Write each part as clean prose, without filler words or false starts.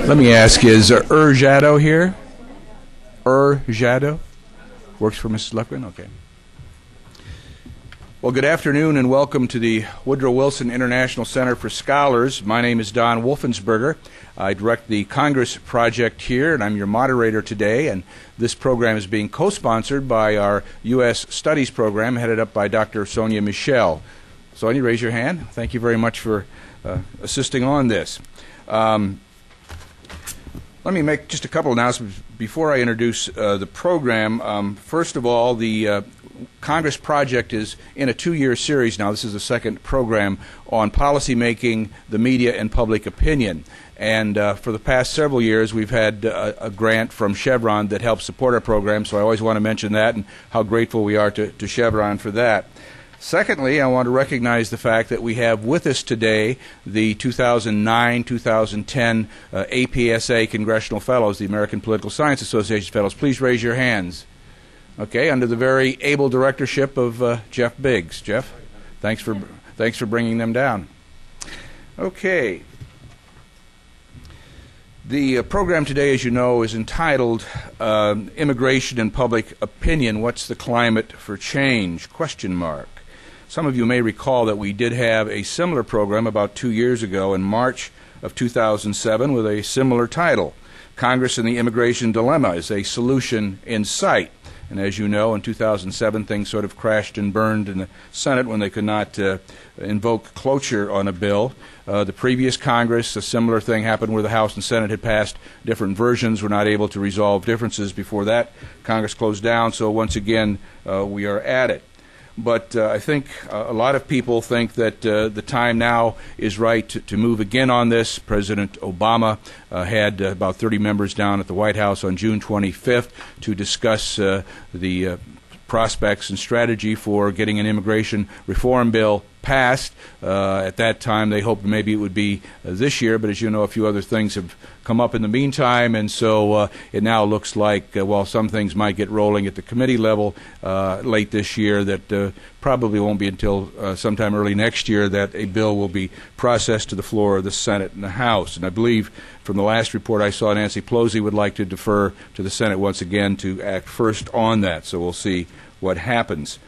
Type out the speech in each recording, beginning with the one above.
Let me ask, is Jadot here? Jadot? Works for Mrs. Lofgren? Okay. Well, good afternoon and welcome to the Woodrow Wilson International Center for Scholars. My name is Don Wolfensberger. I direct the Congress Project here, and I'm your moderator today. And this program is being co-sponsored by our U.S. Studies program, headed up by Dr. Sonia Michel. Sonia, raise your hand. Thank you very much for assisting on this. Let me make just a couple announcements before I introduce the program. First of all, the Congress Project is in a two-year series now. This is the second program on policy making, the media, and public opinion. And for the past several years, we've had a grant from Chevron that helps support our program, so I always want to mention that and how grateful we are to Chevron for that. Secondly, I want to recognize the fact that we have with us today the 2009-2010 APSA Congressional Fellows, the American Political Science Association Fellows. Please raise your hands. Okay, under the very able directorship of Jeff Biggs. Jeff, thanks for bringing them down. Okay. The program today, as you know, is entitled Immigration and Public Opinion, What's the Climate for Change? ? Some of you may recall that we did have a similar program about 2 years ago in March of 2007 with a similar title, Congress and the Immigration Dilemma, is a solution in sight. And as you know, in 2007, things sort of crashed and burned in the Senate when they could not invoke cloture on a bill. The previous Congress, a similar thing happened where the House and Senate had passed different versions, were not able to resolve differences before that Congress closed down. So once again, we are at it. But I think a lot of people think that the time now is right to move again on this. President Obama had about 30 members down at the White House on June 25th to discuss the prospects and strategy for getting an immigration reform bill passed. At that time, they hoped maybe it would be this year, but as you know, a few other things have come up in the meantime, and so it now looks like, while some things might get rolling at the committee level late this year, that probably won't be until sometime early next year that a bill will be processed to the floor of the Senate and the House. And I believe from the last report I saw, Nancy Pelosi would like to defer to the Senate once again to act first on that, so we'll see what happens.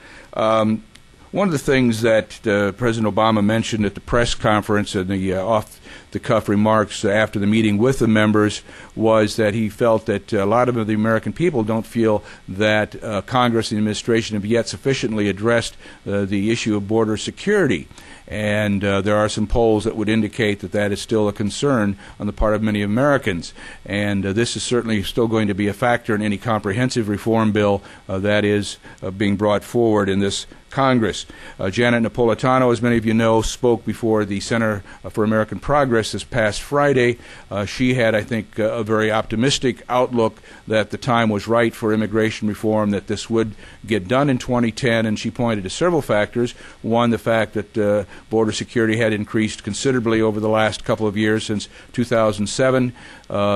One of the things that President Obama mentioned at the press conference and the off-the-cuff remarks after the meeting with the members was that he felt that a lot of the American people don't feel that Congress and the administration have yet sufficiently addressed the issue of border security. And there are some polls that would indicate that that is still a concern on the part of many Americans. And this is certainly still going to be a factor in any comprehensive reform bill that is being brought forward in this Congress. Janet Napolitano, as many of you know, spoke before the Center for American Progress this past Friday. She had, I think, a very optimistic outlook that the time was right for immigration reform, that this would get done in 2010, and she pointed to several factors. One, the fact that border security had increased considerably over the last couple of years since 2007.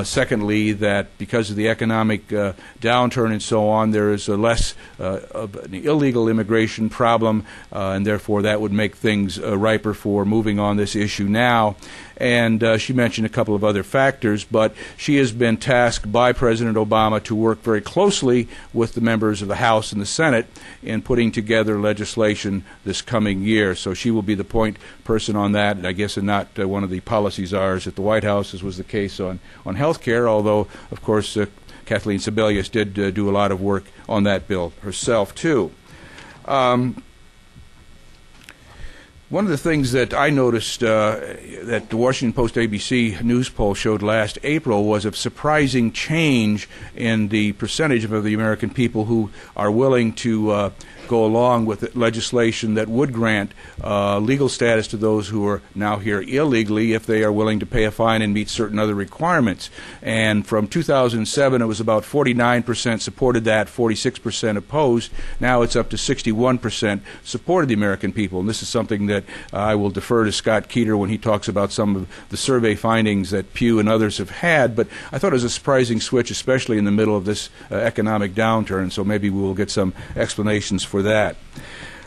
Secondly, that because of the economic downturn and so on, there is less of an illegal immigration problem, and therefore that would make things riper for moving on this issue now. And she mentioned a couple of other factors, but she has been tasked by President Obama to work very closely with the members of the House and the Senate in putting together legislation this coming year. So she will be the point person on that, and I guess not one of the policy czars at the White House, as was the case on health care, although, of course, Kathleen Sebelius did do a lot of work on that bill herself, too. One of the things that I noticed that the Washington Post ABC news poll showed last April was a surprising change in the percentage of the American people who are willing to go along with legislation that would grant legal status to those who are now here illegally if they are willing to pay a fine and meet certain other requirements. And from 2007, it was about 49% supported that, 46% opposed. Now it's up to 61% supported the American people. And this is something that I will defer to Scott Keeter when he talks about some of the survey findings that Pew and others have had. But I thought it was a surprising switch, especially in the middle of this economic downturn. So maybe we will get some explanations for that.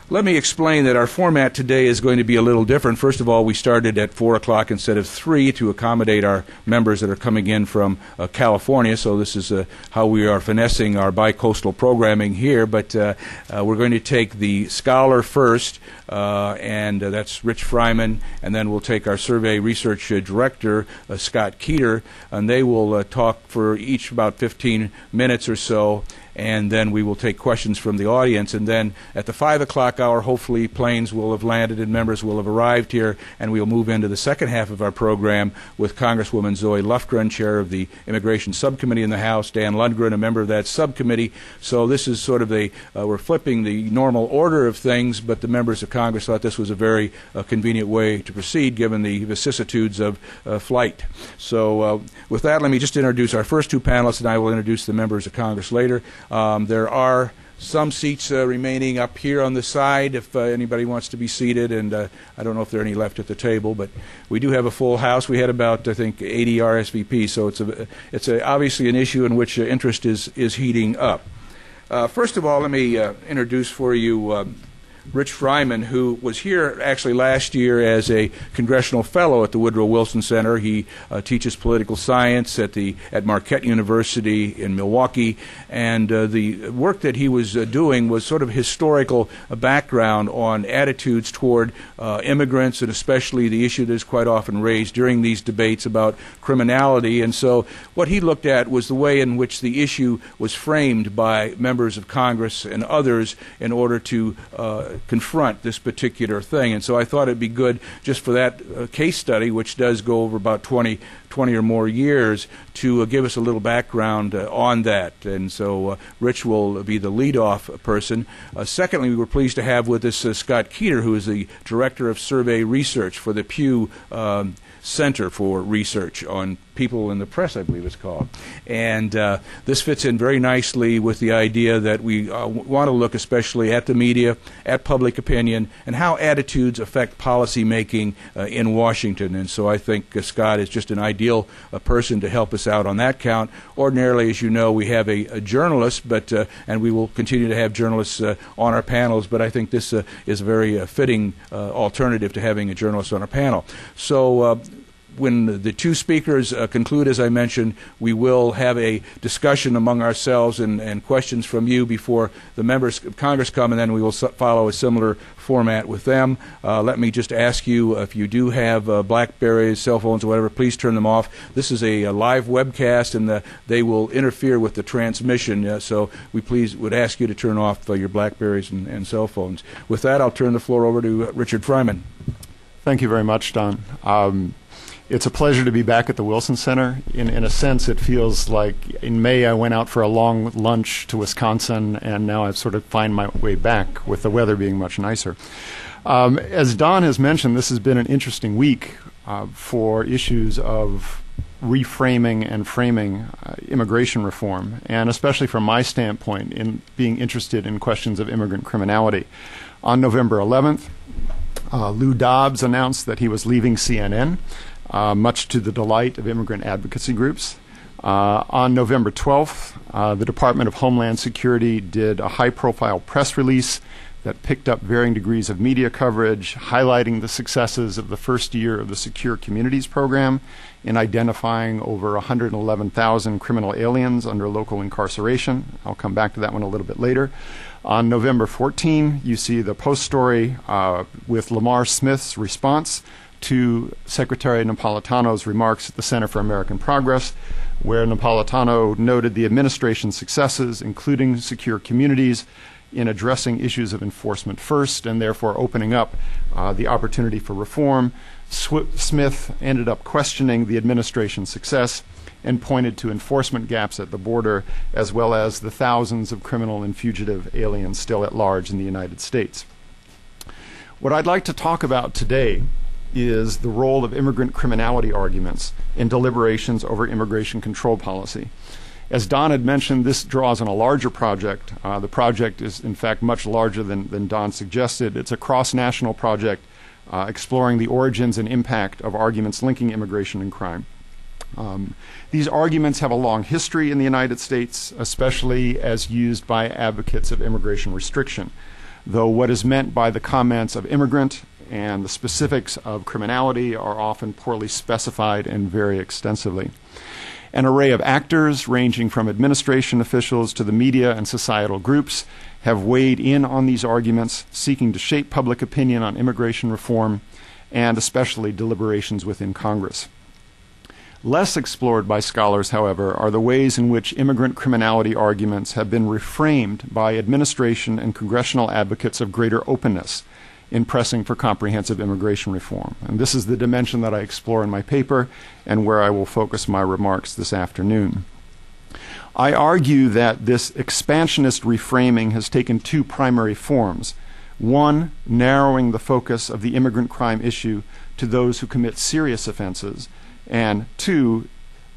Let me explain that our format today is going to be a little different. First of all, we started at 4 o'clock instead of 3 to accommodate our members that are coming in from California. So this is how we are finessing our bi-coastal programming here. But we're going to take the scholar first, and that's Rich Friman, and then we'll take our survey research director, Scott Keeter, and they will talk for each about 15 minutes or so. And then we will take questions from the audience. And then at the 5 o'clock hour, hopefully planes will have landed and members will have arrived here, and we'll move into the second half of our program with Congresswoman Zoe Lofgren, chair of the Immigration Subcommittee in the House, Dan Lungren, a member of that subcommittee. So this is sort of we're flipping the normal order of things, but the members of Congress thought this was a very convenient way to proceed given the vicissitudes of flight. So with that, let me just introduce our first two panelists, and I will introduce the members of Congress later. There are some seats remaining up here on the side if anybody wants to be seated, and I don't know if there are any left at the table, but we do have a full house. We had about, I think, 80 RSVP, so it's obviously an issue in which interest is heating up. First of all, let me introduce for you Rich Friman, who was here actually last year as a congressional fellow at the Woodrow Wilson Center. He teaches political science at Marquette University in Milwaukee, and the work that he was doing was sort of historical background on attitudes toward immigrants, and especially the issue that is quite often raised during these debates about criminality. And so what he looked at was the way in which the issue was framed by members of Congress and others in order to confront this particular thing. And so I thought it'd be good just for that case study, which does go over about 20 or more years, to give us a little background on that. And so Rich will be the lead-off person. Secondly, we were pleased to have with us Scott Keeter, who is the Director of Survey Research for the Pew Center for Research on People in the Press, I believe it's called. And this fits in very nicely with the idea that we want to look especially at the media, at public opinion, and how attitudes affect policy making in Washington. And so I think Scott is just an ideal person to help us out on that count. Ordinarily, as you know, we have a journalist, and we will continue to have journalists on our panels, but I think this is a very fitting alternative to having a journalist on a panel. So when the two speakers conclude, as I mentioned, we will have a discussion among ourselves and questions from you before the members of Congress come, and then we will follow a similar format with them. Let me just ask you, if you do have BlackBerries, cell phones, or whatever, please turn them off. This is a live webcast, and they will interfere with the transmission, so we would ask you to turn off your BlackBerries and cell phones. With that, I'll turn the floor over to Richard Friman. Thank you very much, Don. It's a pleasure to be back at the Wilson Center. In a sense, it feels like in May I went out for a long lunch to Wisconsin, and now I've sort of find my way back with the weather being much nicer. As Don has mentioned, this has been an interesting week for issues of reframing and framing immigration reform, and especially from my standpoint in being interested in questions of immigrant criminality. On November 11th, Lou Dobbs announced that he was leaving CNN. Much to the delight of immigrant advocacy groups. On November 12th, the Department of Homeland Security did a high-profile press release that picked up varying degrees of media coverage, highlighting the successes of the first year of the Secure Communities program in identifying over 111,000 criminal aliens under local incarceration. I'll come back to that one a little bit later. On November 14, you see the Post story with Lamar Smith's response to Secretary Napolitano's remarks at the Center for American Progress, where Napolitano noted the administration's successes, including Secure Communities, in addressing issues of enforcement first, and therefore opening up the opportunity for reform. Smith ended up questioning the administration's success and pointed to enforcement gaps at the border, as well as the thousands of criminal and fugitive aliens still at large in the United States. What I'd like to talk about today is the role of immigrant criminality arguments in deliberations over immigration control policy. As Don had mentioned, this draws on a larger project. The project is, in fact, much larger than Don suggested. It's a cross-national project exploring the origins and impact of arguments linking immigration and crime. These arguments have a long history in the United States, especially as used by advocates of immigration restriction. though what is meant by the comments of immigrant and the specifics of criminality are often poorly specified and vary extensively. An array of actors, ranging from administration officials to the media and societal groups, have weighed in on these arguments, seeking to shape public opinion on immigration reform and especially deliberations within Congress. Less explored by scholars, however, are the ways in which immigrant criminality arguments have been reframed by administration and congressional advocates of greater openness in pressing for comprehensive immigration reform. And this is the dimension that I explore in my paper and where I will focus my remarks this afternoon. I argue that this expansionist reframing has taken two primary forms. One, narrowing the focus of the immigrant crime issue to those who commit serious offenses, and two,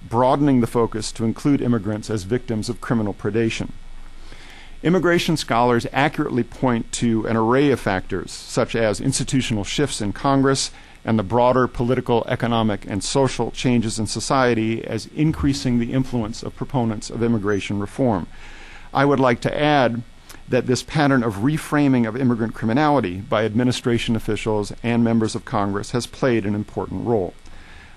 broadening the focus to include immigrants as victims of criminal predation. Immigration scholars accurately point to an array of factors, such as institutional shifts in Congress and the broader political, economic, and social changes in society as increasing the influence of proponents of immigration reform. I would like to add that this pattern of reframing of immigrant criminality by administration officials and members of Congress has played an important role.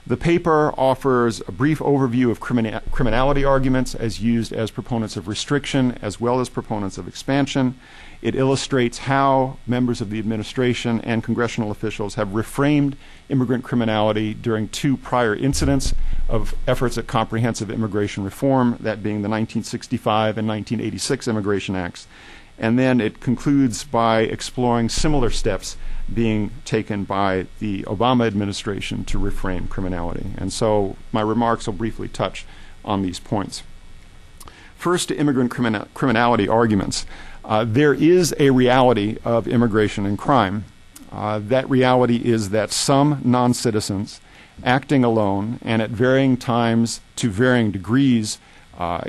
The paper offers a brief overview of criminality arguments as used as proponents of restriction as well as proponents of expansion. It illustrates how members of the administration and congressional officials have reframed immigrant criminality during two prior incidents of efforts at comprehensive immigration reform, that being the 1965 and 1986 Immigration Acts. And then it concludes by exploring similar steps being taken by the Obama administration to reframe criminality. And so my remarks will briefly touch on these points. First, to immigrant criminality arguments. There is a reality of immigration and crime. That reality is that some non-citizens acting alone and at varying times to varying degrees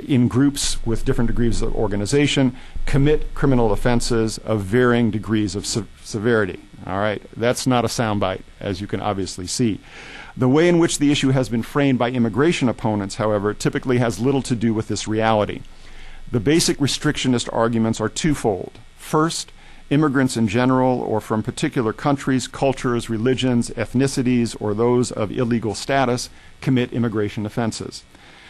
in groups with different degrees of organization commit criminal offenses of varying degrees of severity. All right, that's not a soundbite, as you can obviously see. The way in which the issue has been framed by immigration opponents, however, typically has little to do with this reality. The basic restrictionist arguments are twofold. First, immigrants in general or from particular countries, cultures, religions, ethnicities, or those of illegal status commit immigration offenses.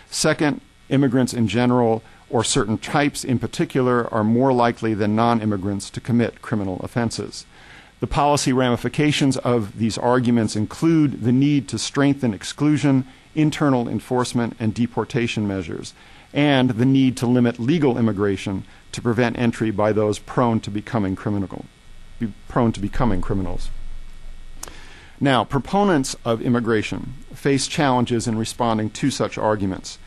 Second, immigrants in general or certain types in particular are more likely than non-immigrants to commit criminal offenses. The policy ramifications of these arguments include the need to strengthen exclusion, internal enforcement, and deportation measures, and the need to limit legal immigration to prevent entry by those prone to becoming criminals. Now, proponents of immigration face challenges in responding to such arguments.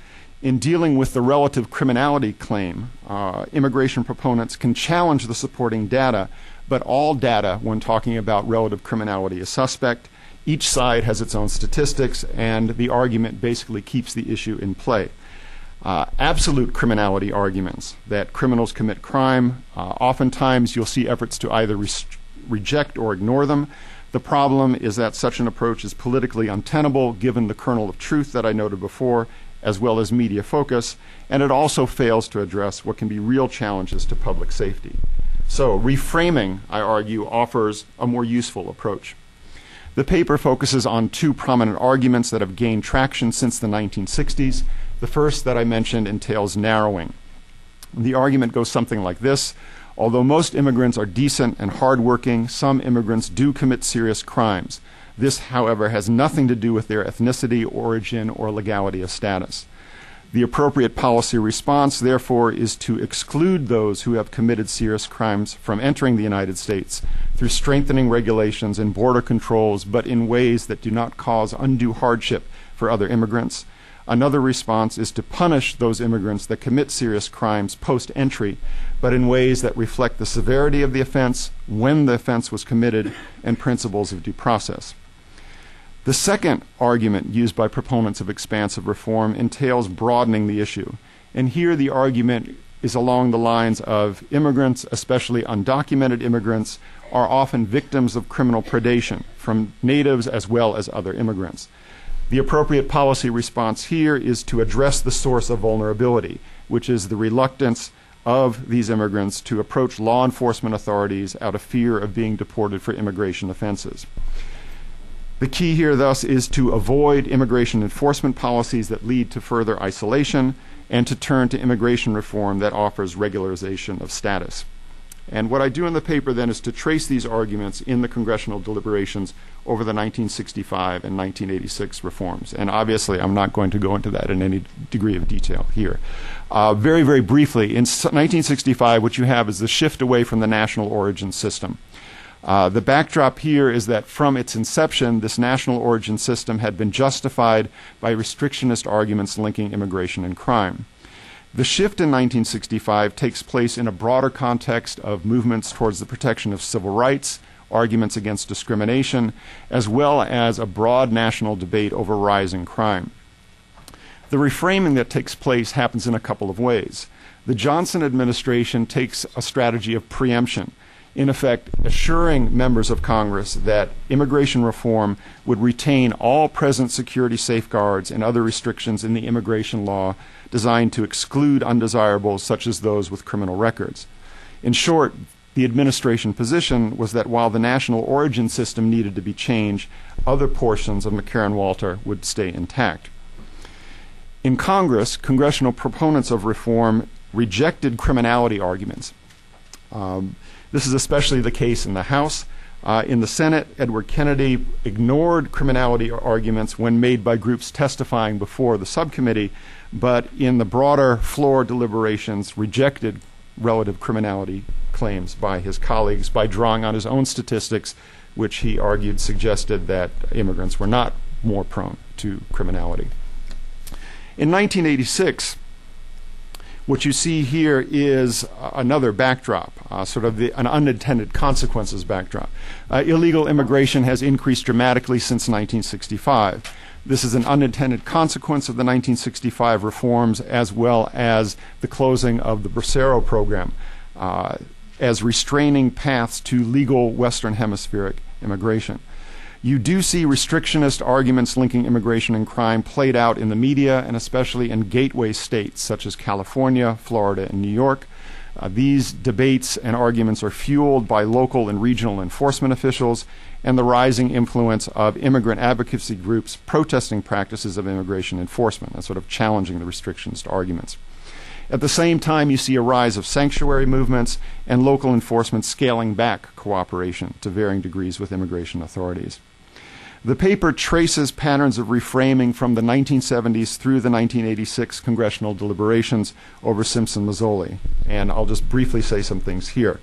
In dealing with the relative criminality claim, immigration proponents can challenge the supporting data, but all data, when talking about relative criminality, is suspect. Each side has its own statistics, and the argument basically keeps the issue in play. Absolute criminality arguments, that criminals commit crime, oftentimes you'll see efforts to either reject or ignore them. The problem is that such an approach is politically untenable given the kernel of truth that I noted before, as well as media focus, and it also fails to address what can be real challenges to public safety. So reframing, I argue, offers a more useful approach. The paper focuses on two prominent arguments that have gained traction since the 1960s. The first that I mentioned entails narrowing. The argument goes something like this. Although most immigrants are decent and hardworking, some immigrants do commit serious crimes. This, however, has nothing to do with their ethnicity, origin, or legality of status. The appropriate policy response, therefore, is to exclude those who have committed serious crimes from entering the United States through strengthening regulations and border controls, but in ways that do not cause undue hardship for other immigrants. Another response is to punish those immigrants that commit serious crimes post-entry, but in ways that reflect the severity of the offense, when the offense was committed, and principles of due process. The second argument used by proponents of expansive reform entails broadening the issue. And here the argument is along the lines of immigrants, especially undocumented immigrants, are often victims of criminal predation from natives as well as other immigrants. The appropriate policy response here is to address the source of vulnerability, which is the reluctance of these immigrants to approach law enforcement authorities out of fear of being deported for immigration offenses. The key here, thus, is to avoid immigration enforcement policies that lead to further isolation and to turn to immigration reform that offers regularization of status. And what I do in the paper then is to trace these arguments in the congressional deliberations over the 1965 and 1986 reforms. And obviously, I'm not going to go into that in any degree of detail here. Very, very briefly, in 1965, what you have is the shift away from the national origin system. The backdrop here is that from its inception, this national origin system had been justified by restrictionist arguments linking immigration and crime. The shift in 1965 takes place in a broader context of movements towards the protection of civil rights, arguments against discrimination, as well as a broad national debate over rising crime. The reframing that takes place happens in a couple of ways. The Johnson administration takes a strategy of preemption, in effect assuring members of Congress that immigration reform would retain all present security safeguards and other restrictions in the immigration law designed to exclude undesirables such as those with criminal records. In short, the administration position was that while the national origin system needed to be changed, other portions of McCarran-Walter would stay intact. In Congress, congressional proponents of reform rejected criminality arguments. This is especially the case in the House. In the Senate, Edward Kennedy ignored criminality arguments when made by groups testifying before the subcommittee, but in the broader floor deliberations rejected relative criminality claims by his colleagues by drawing on his own statistics, which he argued suggested that immigrants were not more prone to criminality. In 1986, what you see here is another backdrop, sort of an unintended consequences backdrop. Illegal immigration has increased dramatically since 1965. This is an unintended consequence of the 1965 reforms as well as the closing of the Bracero program as restraining paths to legal Western Hemispheric immigration. You do see restrictionist arguments linking immigration and crime played out in the media and especially in gateway states such as California, Florida, and New York. These debates and arguments are fueled by local and regional enforcement officials and the rising influence of immigrant advocacy groups protesting practices of immigration enforcement and sort of challenging the restrictionist arguments. At the same time, you see a rise of sanctuary movements and local enforcement scaling back cooperation to varying degrees with immigration authorities. The paper traces patterns of reframing from the 1970s through the 1986 congressional deliberations over Simpson-Mazzoli, and I'll just briefly say some things here.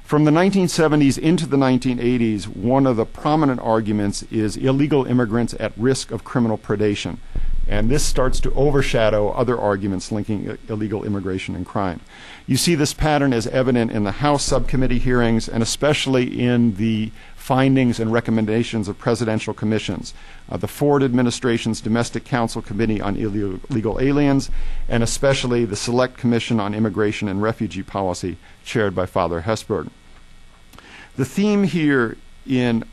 From the 1970s into the 1980s, one of the prominent arguments is illegal immigrants at risk of criminal predation. And this starts to overshadow other arguments linking illegal immigration and crime. You see this pattern as evident in the House subcommittee hearings and especially in the findings and recommendations of presidential commissions, the Ford administration's Domestic Council Committee on Illegal Aliens, and especially the Select Commission on Immigration and Refugee Policy, chaired by Father Hesburgh. The theme here in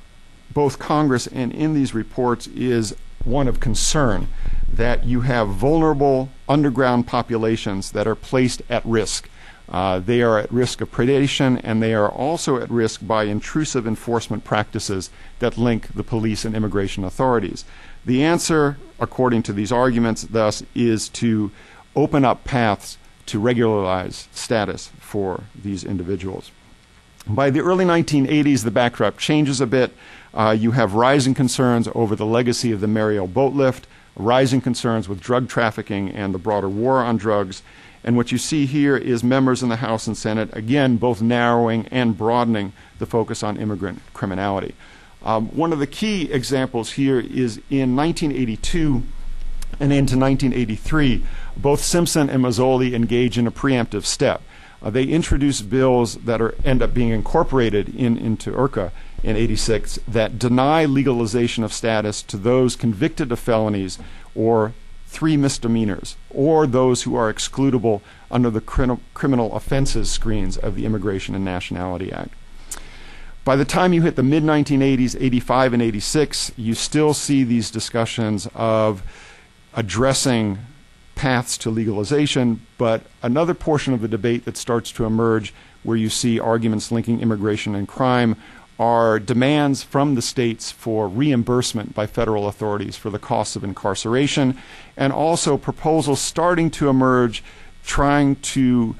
both Congress and in these reports is one of concern that you have vulnerable underground populations that are placed at risk. They are at risk of predation, and they are also at risk by intrusive enforcement practices that link the police and immigration authorities. The answer, according to these arguments, thus, is to open up paths to regularize status for these individuals. By the early 1980s, the backdrop changes a bit. You have rising concerns over the legacy of the Mariel boat lift, rising concerns with drug trafficking and the broader war on drugs. And what you see here is members in the House and Senate, again, both narrowing and broadening the focus on immigrant criminality. One of the key examples here is in 1982 and into 1983, both Simpson and Mazzoli engage in a preemptive step. They introduce bills that end up being incorporated into IRCA in '86 that deny legalization of status to those convicted of felonies or 3 misdemeanors, or those who are excludable under the criminal offenses screens of the Immigration and Nationality Act. By the time you hit the mid-1980s, 85 and 86, you still see these discussions of addressing paths to legalization, but another portion of the debate that starts to emerge where you see arguments linking immigration and crime are demands from the states for reimbursement by federal authorities for the costs of incarceration, and also proposals starting to emerge trying to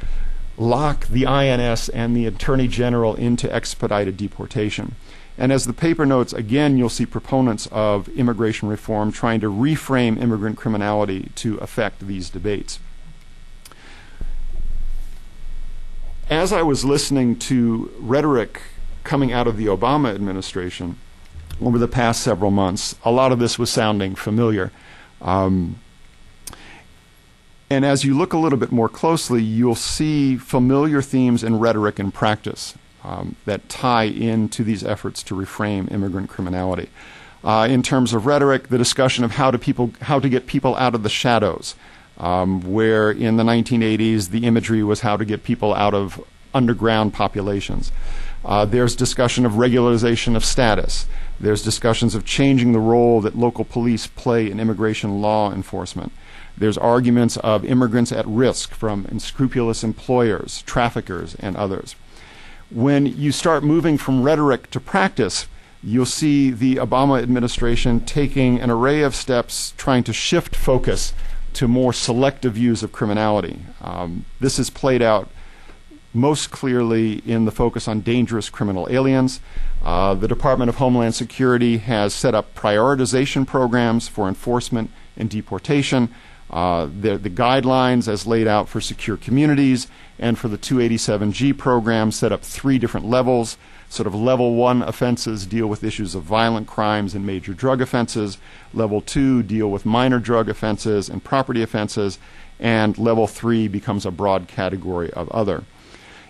lock the INS and the Attorney General into expedited deportation. And as the paper notes, again, you'll see proponents of immigration reform trying to reframe immigrant criminality to affect these debates. As I was listening to rhetoric coming out of the Obama administration over the past several months, a lot of this was sounding familiar. And as you look a little bit more closely, you'll see familiar themes in rhetoric and practice that tie into these efforts to reframe immigrant criminality. In terms of rhetoric, the discussion of how to get people out of the shadows, where in the 1980s the imagery was how to get people out of underground populations. There's discussion of regularization of status. There's discussions of changing the role that local police play in immigration law enforcement. There's arguments of immigrants at risk from unscrupulous employers, traffickers, and others. When you start moving from rhetoric to practice, you'll see the Obama administration taking an array of steps trying to shift focus to more selective views of criminality. This is played out most clearly in the focus on dangerous criminal aliens. The Department of Homeland Security has set up prioritization programs for enforcement and deportation. The guidelines as laid out for secure communities and for the 287G program set up 3 different levels. Sort of level 1 offenses deal with issues of violent crimes and major drug offenses. Level 2 deal with minor drug offenses and property offenses. And level 3 becomes a broad category of other.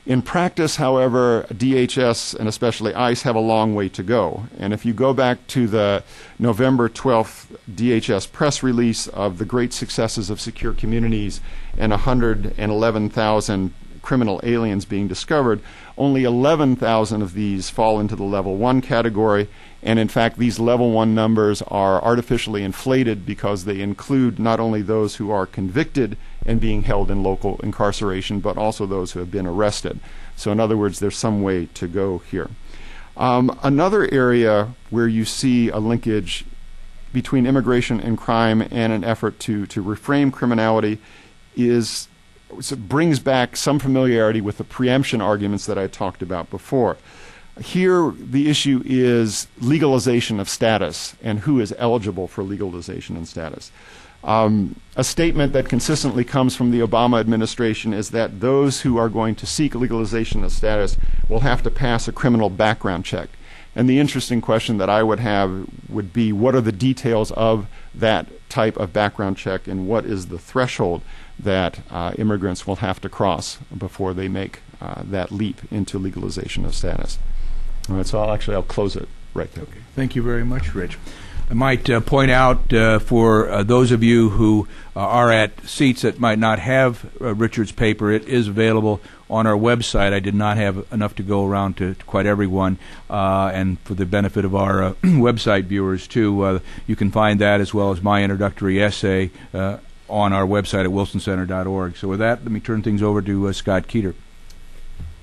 In practice, however, DHS and especially ICE have a long way to go. And if you go back to the November 12th DHS press release of the great successes of secure communities and 111,000 criminal aliens being discovered, only 11,000 of these fall into the level 1 category. And in fact, these level 1 numbers are artificially inflated because they include not only those who are convicted and being held in local incarceration, but also those who have been arrested. So in other words, there's some way to go here. Another area where you see a linkage between immigration and crime and an effort to reframe criminality is, so it brings back some familiarity with the preemption arguments that I talked about before. Here, the issue is legalization of status and who is eligible for legalization and status. A statement that consistently comes from the Obama administration is that those who are going to seek legalization of status will have to pass a criminal background check. And the interesting question that I would have would be, what are the details of that type of background check and what is the threshold that immigrants will have to cross before they make that leap into legalization of status? All right, so I'll close it right there. Okay. Thank you very much, Rich. I might point out for those of you who are at seats that might not have Richard's paper, it is available on our website. I did not have enough to go around to quite everyone, and for the benefit of our website viewers too, you can find that as well as my introductory essay on our website at wilsoncenter.org. So with that, let me turn things over to Scott Keeter.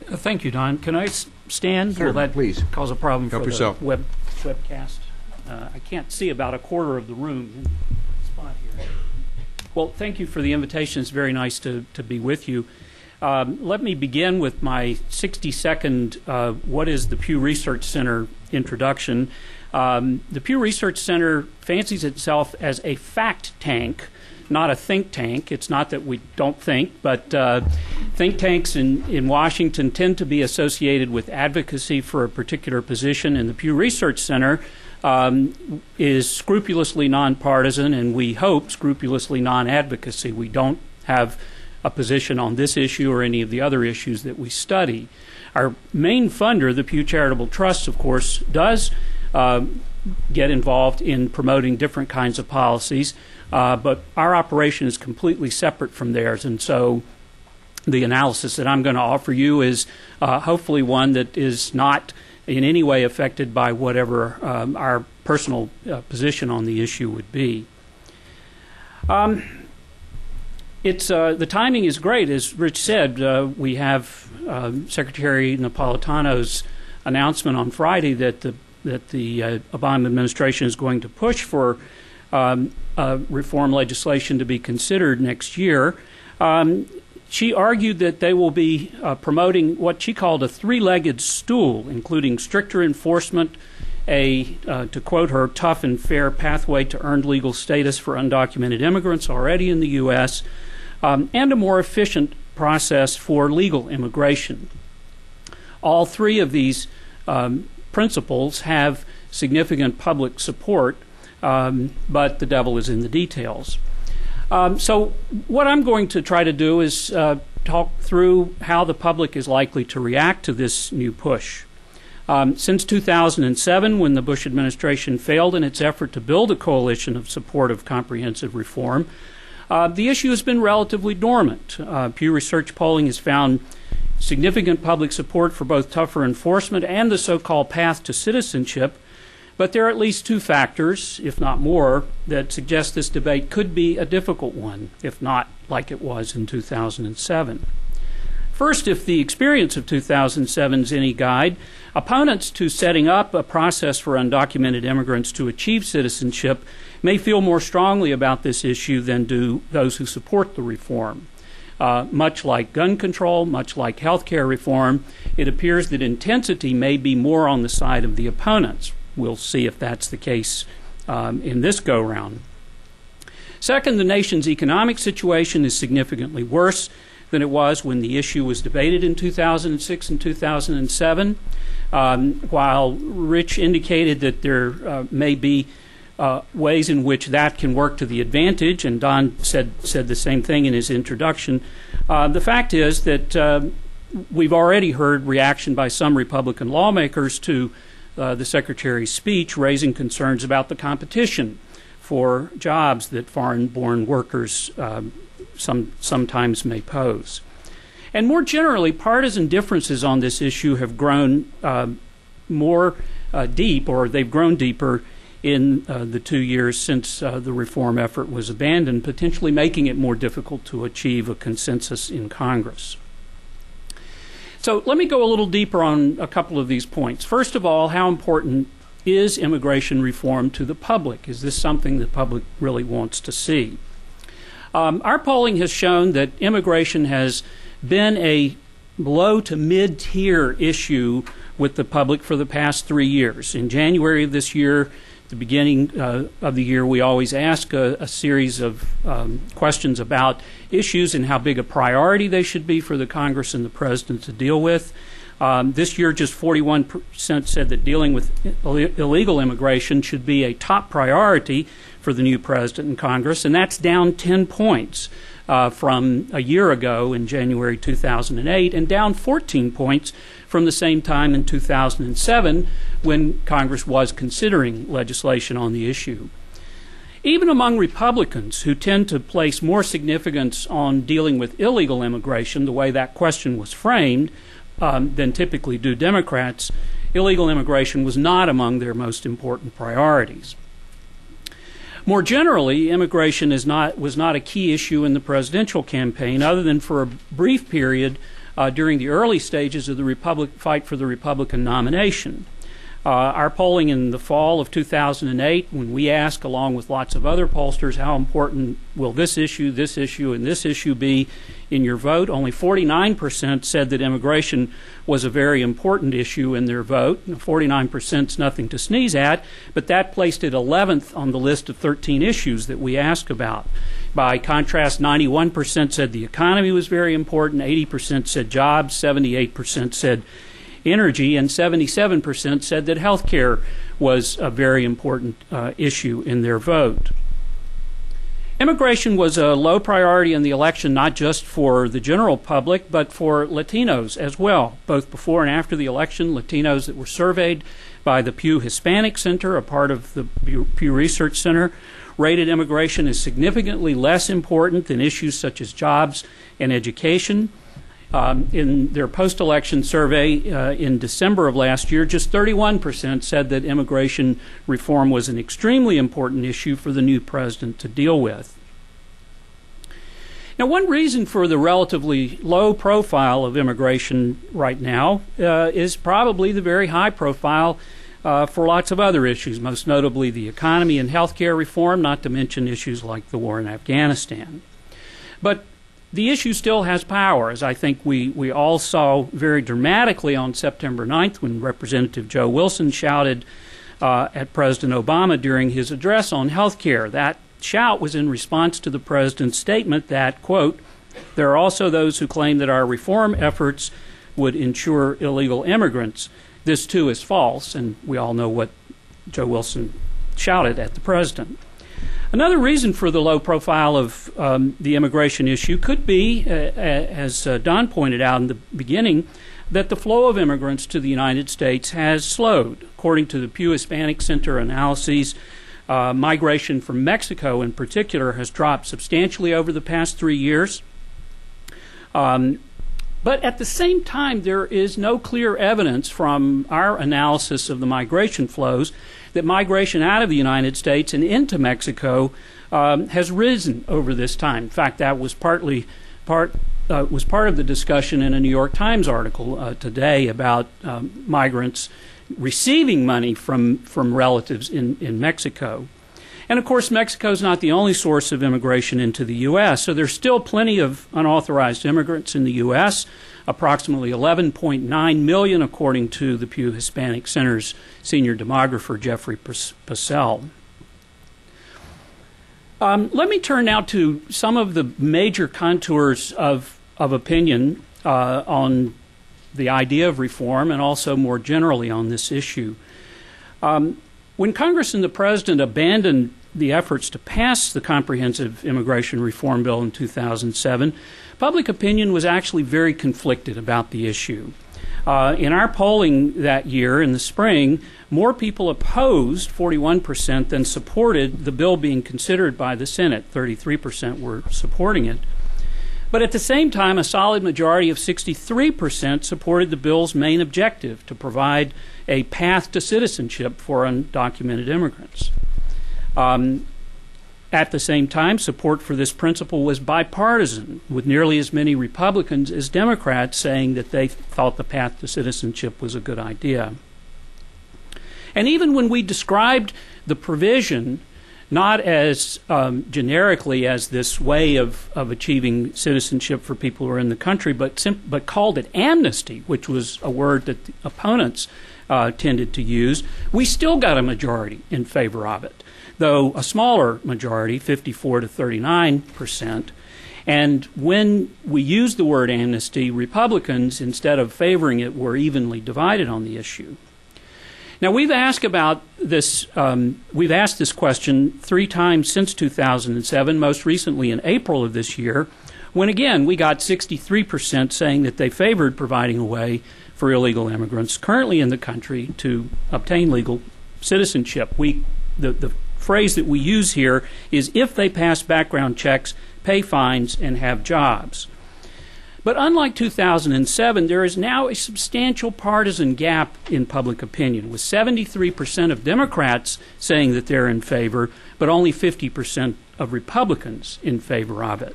Thank you, Don. Can I stand? Sure, Will that please cause a problem help for yourself. The webcast? I can't see about a quarter of the room in the spot here. Well, thank you for the invitation. It's very nice to be with you. Let me begin with my 60-second what is the Pew Research Center introduction. The Pew Research Center fancies itself as a fact tank, not a think tank. It's not that we don't think, but think tanks in Washington tend to be associated with advocacy for a particular position, and the Pew Research Center is scrupulously nonpartisan, and we hope scrupulously non-advocacy. We don't have a position on this issue or any of the other issues that we study. Our main funder, the Pew Charitable Trust, of course, does get involved in promoting different kinds of policies, but our operation is completely separate from theirs, and so the analysis that I'm going to offer you is hopefully one that is not in any way affected by whatever our personal position on the issue would be. The timing is great. As Rich said, we have Secretary Napolitano's announcement on Friday that the Obama administration is going to push for reform legislation to be considered next year. She argued that they will be promoting what she called a three-legged stool, including stricter enforcement, to quote her, tough and fair pathway to earned legal status for undocumented immigrants already in the U.S., and a more efficient process for legal immigration. All three of these principles have significant public support, but the devil is in the details. So what I'm going to try to do is talk through how the public is likely to react to this new push. Since 2007, when the Bush administration failed in its effort to build a coalition of support of comprehensive reform, the issue has been relatively dormant. Pew Research polling has found significant public support for both tougher enforcement and the so-called path to citizenship, but there are at least two factors, if not more, that suggest this debate could be a difficult one, if not like it was in 2007. First, if the experience of 2007 is any guide, opponents to setting up a process for undocumented immigrants to achieve citizenship may feel more strongly about this issue than do those who support the reform. Much like gun control, much like health care reform, it appears that intensity may be more on the side of the opponents. We'll see if that's the case in this go-round. Second, the nation's economic situation is significantly worse than it was when the issue was debated in 2006 and 2007. While Rich indicated that there may be ways in which that can work to the advantage, and Don said the same thing in his introduction, the fact is that we've already heard reaction by some Republican lawmakers to the Secretary's speech raising concerns about the competition for jobs that foreign-born workers sometimes may pose. And more generally, partisan differences on this issue have grown more deep, or they've grown deeper in the 2 years since the reform effort was abandoned, potentially making it more difficult to achieve a consensus in Congress. So let me go a little deeper on a couple of these points. First of all, how important is immigration reform to the public? Is this something the public really wants to see? Our polling has shown that immigration has been a low to mid-tier issue with the public for the past 3 years. In January of this year, the beginning of the year, we always ask a series of questions about issues and how big a priority they should be for the Congress and the President to deal with. This year, just 41% said that dealing with illegal immigration should be a top priority for the new President and Congress, and that's down 10 points from a year ago in January 2008, and down 14 points from the same time in 2007 when Congress was considering legislation on the issue. Even among Republicans, who tend to place more significance on dealing with illegal immigration, the way that question was framed, than typically do Democrats, illegal immigration was not among their most important priorities. More generally, immigration was not a key issue in the presidential campaign, other than for a brief period during the early stages of the fight for the Republican nomination. Our polling in the fall of 2008, when we asked, along with lots of other pollsters, how important will this issue, and this issue be in your vote, only 49% said that immigration was a very important issue in their vote. 49% is nothing to sneeze at, but that placed it 11th on the list of 13 issues that we asked about. By contrast, 91% said the economy was very important, 80% said jobs, 78% said energy, and 77% said that health care was a very important issue in their vote. Immigration was a low priority in the election, not just for the general public, but for Latinos as well. Both before and after the election, Latinos that were surveyed by the Pew Hispanic Center, a part of the Pew Research Center, rated immigration as significantly less important than issues such as jobs and education. In their post-election survey in December of last year, just 31% said that immigration reform was an extremely important issue for the new president to deal with. Now, one reason for the relatively low profile of immigration right now is probably the very high profile for lots of other issues, most notably the economy and health care reform, not to mention issues like the war in Afghanistan. But the issue still has power, as I think we all saw very dramatically on September 9th when Representative Joe Wilson shouted at President Obama during his address on health care. That shout was in response to the president's statement that, quote, there are also those who claim that our reform efforts would ensure illegal immigrants. This, too, is false, and we all know what Joe Wilson shouted at the president. Another reason for the low profile of the immigration issue could be, as Don pointed out in the beginning, that the flow of immigrants to the United States has slowed. According to the Pew Hispanic Center analyses, migration from Mexico in particular has dropped substantially over the past 3 years. But at the same time, there is no clear evidence from our analysis of the migration flows that migration out of the United States and into Mexico has risen over this time. In fact, that was part of the discussion in a New York Times article today about migrants receiving money from relatives in Mexico. And of course, Mexico is not the only source of immigration into the U.S., so there's still plenty of unauthorized immigrants in the U.S., approximately 11.9 million, according to the Pew Hispanic Center's senior demographer, Jeffrey Passell. Let me turn now to some of the major contours of opinion on the idea of reform and also more generally on this issue. When Congress and the President abandoned the efforts to pass the Comprehensive Immigration Reform Bill in 2007, public opinion was actually very conflicted about the issue. In our polling that year in the spring, more people opposed, 41%, than supported the bill being considered by the Senate. 33% were supporting it. But at the same time, a solid majority of 63% supported the bill's main objective, to provide a path to citizenship for undocumented immigrants. At the same time, support for this principle was bipartisan, with nearly as many Republicans as Democrats saying that they thought the path to citizenship was a good idea. And even when we described the provision not as generically as this way of achieving citizenship for people who are in the country, but called it amnesty, which was a word that the opponents tended to use, we still got a majority in favor of it, though a smaller majority, 54 to 39%. And when we used the word amnesty, Republicans, instead of favoring it, were evenly divided on the issue. Now, we've asked this question 3 times since 2007, most recently in April of this year, when again we got 63% saying that they favored providing a way for illegal immigrants currently in the country to obtain legal citizenship. The phrase that we use here is if they pass background checks, pay fines, and have jobs. But unlike 2007, there is now a substantial partisan gap in public opinion, with 73% of Democrats saying that they're in favor, but only 50% of Republicans in favor of it.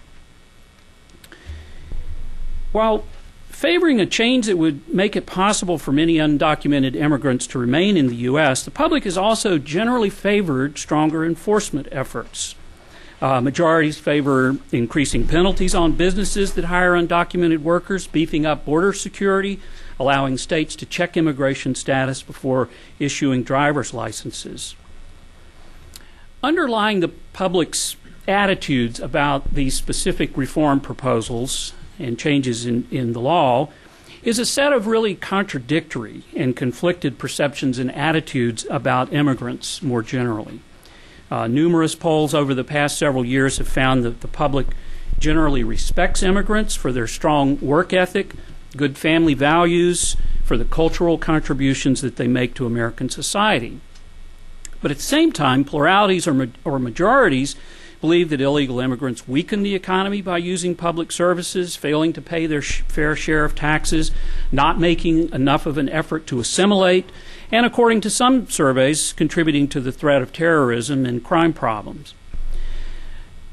While favoring a change that would make it possible for many undocumented immigrants to remain in the U.S., the public has also generally favored stronger enforcement efforts. Majorities favor increasing penalties on businesses that hire undocumented workers, beefing up border security, allowing states to check immigration status before issuing driver's licenses. Underlying the public's attitudes about these specific reform proposals and changes in the law is a set of really contradictory and conflicted perceptions and attitudes about immigrants more generally. Numerous polls over the past several years have found that the public generally respects immigrants for their strong work ethic, good family values, for the cultural contributions that they make to American society. But at the same time, pluralities or majorities believe that illegal immigrants weaken the economy by using public services, failing to pay their fair share of taxes, not making enough of an effort to assimilate, and according to some surveys, contributing to the threat of terrorism and crime problems.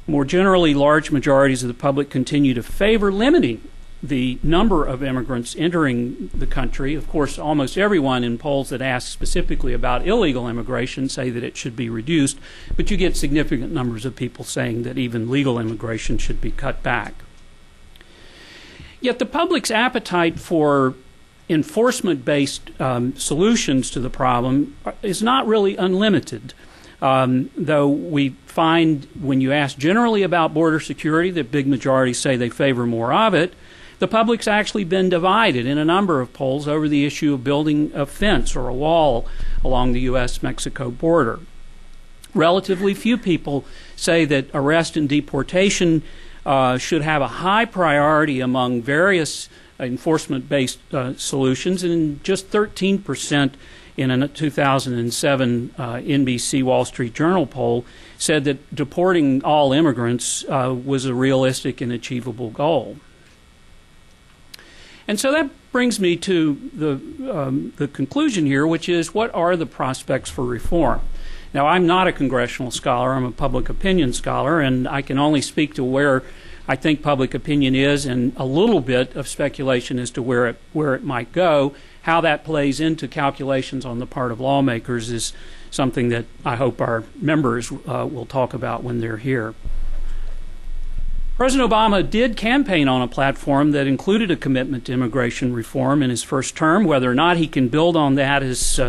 More generally, large majorities of the public continue to favor limiting the number of immigrants entering the country. Of course, almost everyone in polls that ask specifically about illegal immigration say that it should be reduced, but you get significant numbers of people saying that even legal immigration should be cut back. Yet the public's appetite for enforcement-based solutions to the problem is not really unlimited. Though we find when you ask generally about border security that big majorities say they favor more of it, the public's actually been divided in a number of polls over the issue of building a fence or a wall along the U.S.-Mexico border. Relatively few people say that arrest and deportation should have a high priority among various enforcement-based solutions, and just 13% in a 2007 NBC Wall Street Journal poll said that deporting all immigrants was a realistic and achievable goal. And so that brings me to the conclusion here, which is, what are the prospects for reform? Now, I'm not a congressional scholar. I'm a public opinion scholar, and I can only speak to where I think public opinion is, and a little bit of speculation as to where it might go. How that plays into calculations on the part of lawmakers is something that I hope our members will talk about when they're here. President Obama did campaign on a platform that included a commitment to immigration reform in his first term. Whether or not he can build on that is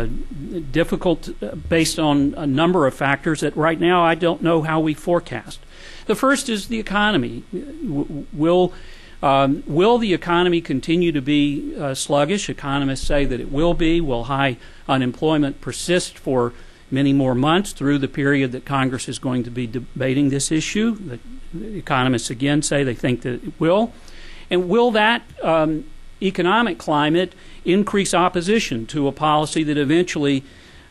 difficult based on a number of factors that right now I don't know how we forecast. The first is the economy. Will the economy continue to be sluggish? Economists say that it will be. Will high unemployment persist for many more months through the period that Congress is going to be debating this issue? The economists again say they think that it will. And will that economic climate increase opposition to a policy that eventually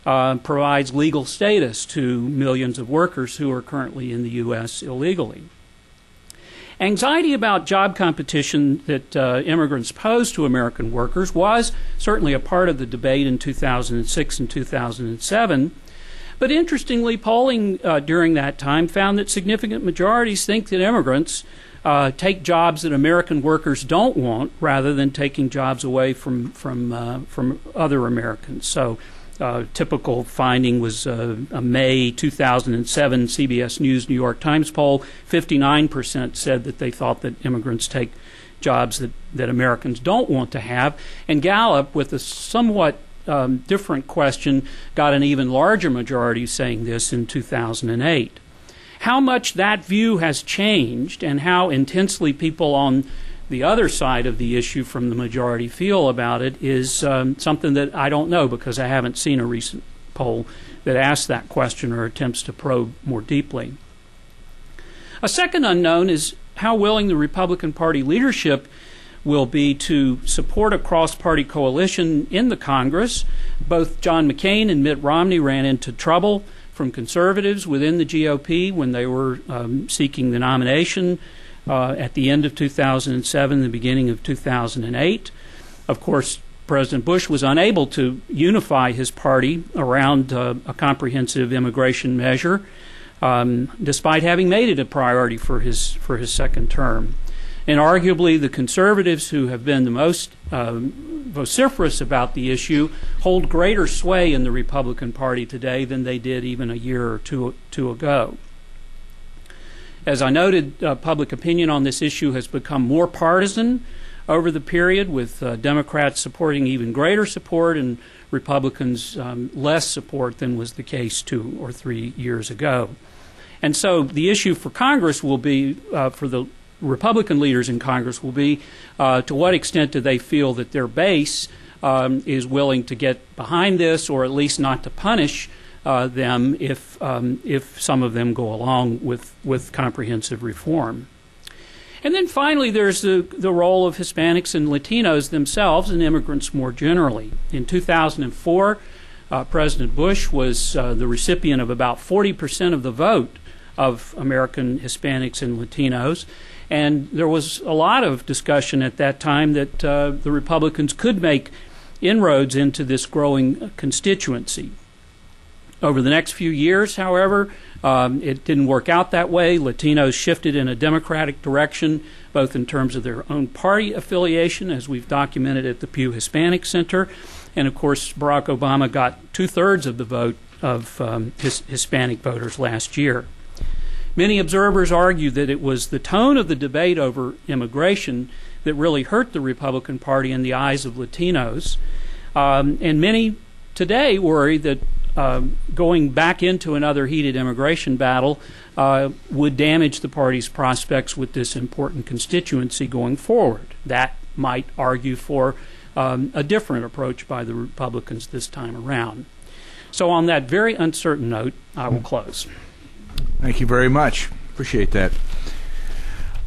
provides legal status to millions of workers who are currently in the U.S. illegally? Anxiety about job competition that immigrants pose to American workers was certainly a part of the debate in 2006 and 2007. But interestingly, polling during that time found that significant majorities think that immigrants take jobs that American workers don't want rather than taking jobs away from other Americans. So typical finding was a May 2007 CBS News New York Times poll. 59% said that they thought that immigrants take jobs that Americans don't want to have. And Gallup, with a somewhat different question, got an even larger majority saying this in 2008. How much that view has changed and how intensely people on the other side of the issue from the majority feel about it is something that I don't know, because I haven't seen a recent poll that asks that question or attempts to probe more deeply. A second unknown is how willing the Republican Party leadership will be to support a cross-party coalition in the Congress. Both John McCain and Mitt Romney ran into trouble from conservatives within the GOP when they were seeking the nomination at the end of 2007, the beginning of 2008. Of course, President Bush was unable to unify his party around a comprehensive immigration measure, despite having made it a priority for his second term. And arguably, the conservatives who have been the most vociferous about the issue hold greater sway in the Republican Party today than they did even a year or two ago. As I noted, public opinion on this issue has become more partisan over the period, with Democrats supporting even greater support and Republicans less support than was the case 2 or 3 years ago. And so the issue for Congress will be, for the Republican leaders in Congress, will be to what extent do they feel that their base is willing to get behind this, or at least not to punish them if some of them go along with comprehensive reform. And then finally, there's the role of Hispanics and Latinos themselves and immigrants more generally. In 2004, President Bush was the recipient of about 40% of the vote of American Hispanics and Latinos. And there was a lot of discussion at that time that the Republicans could make inroads into this growing constituency. Over the next few years, however, it didn't work out that way. Latinos shifted in a Democratic direction, both in terms of their own party affiliation, as we've documented at the Pew Hispanic Center, and of course Barack Obama got 2/3 of the vote of Hispanic voters last year. Many observers argue that it was the tone of the debate over immigration that really hurt the Republican Party in the eyes of Latinos, and many today worry that going back into another heated immigration battle would damage the party's prospects with this important constituency going forward. That might argue for a different approach by the Republicans this time around. So on that very uncertain note, I will close. Thank you very much. Appreciate that.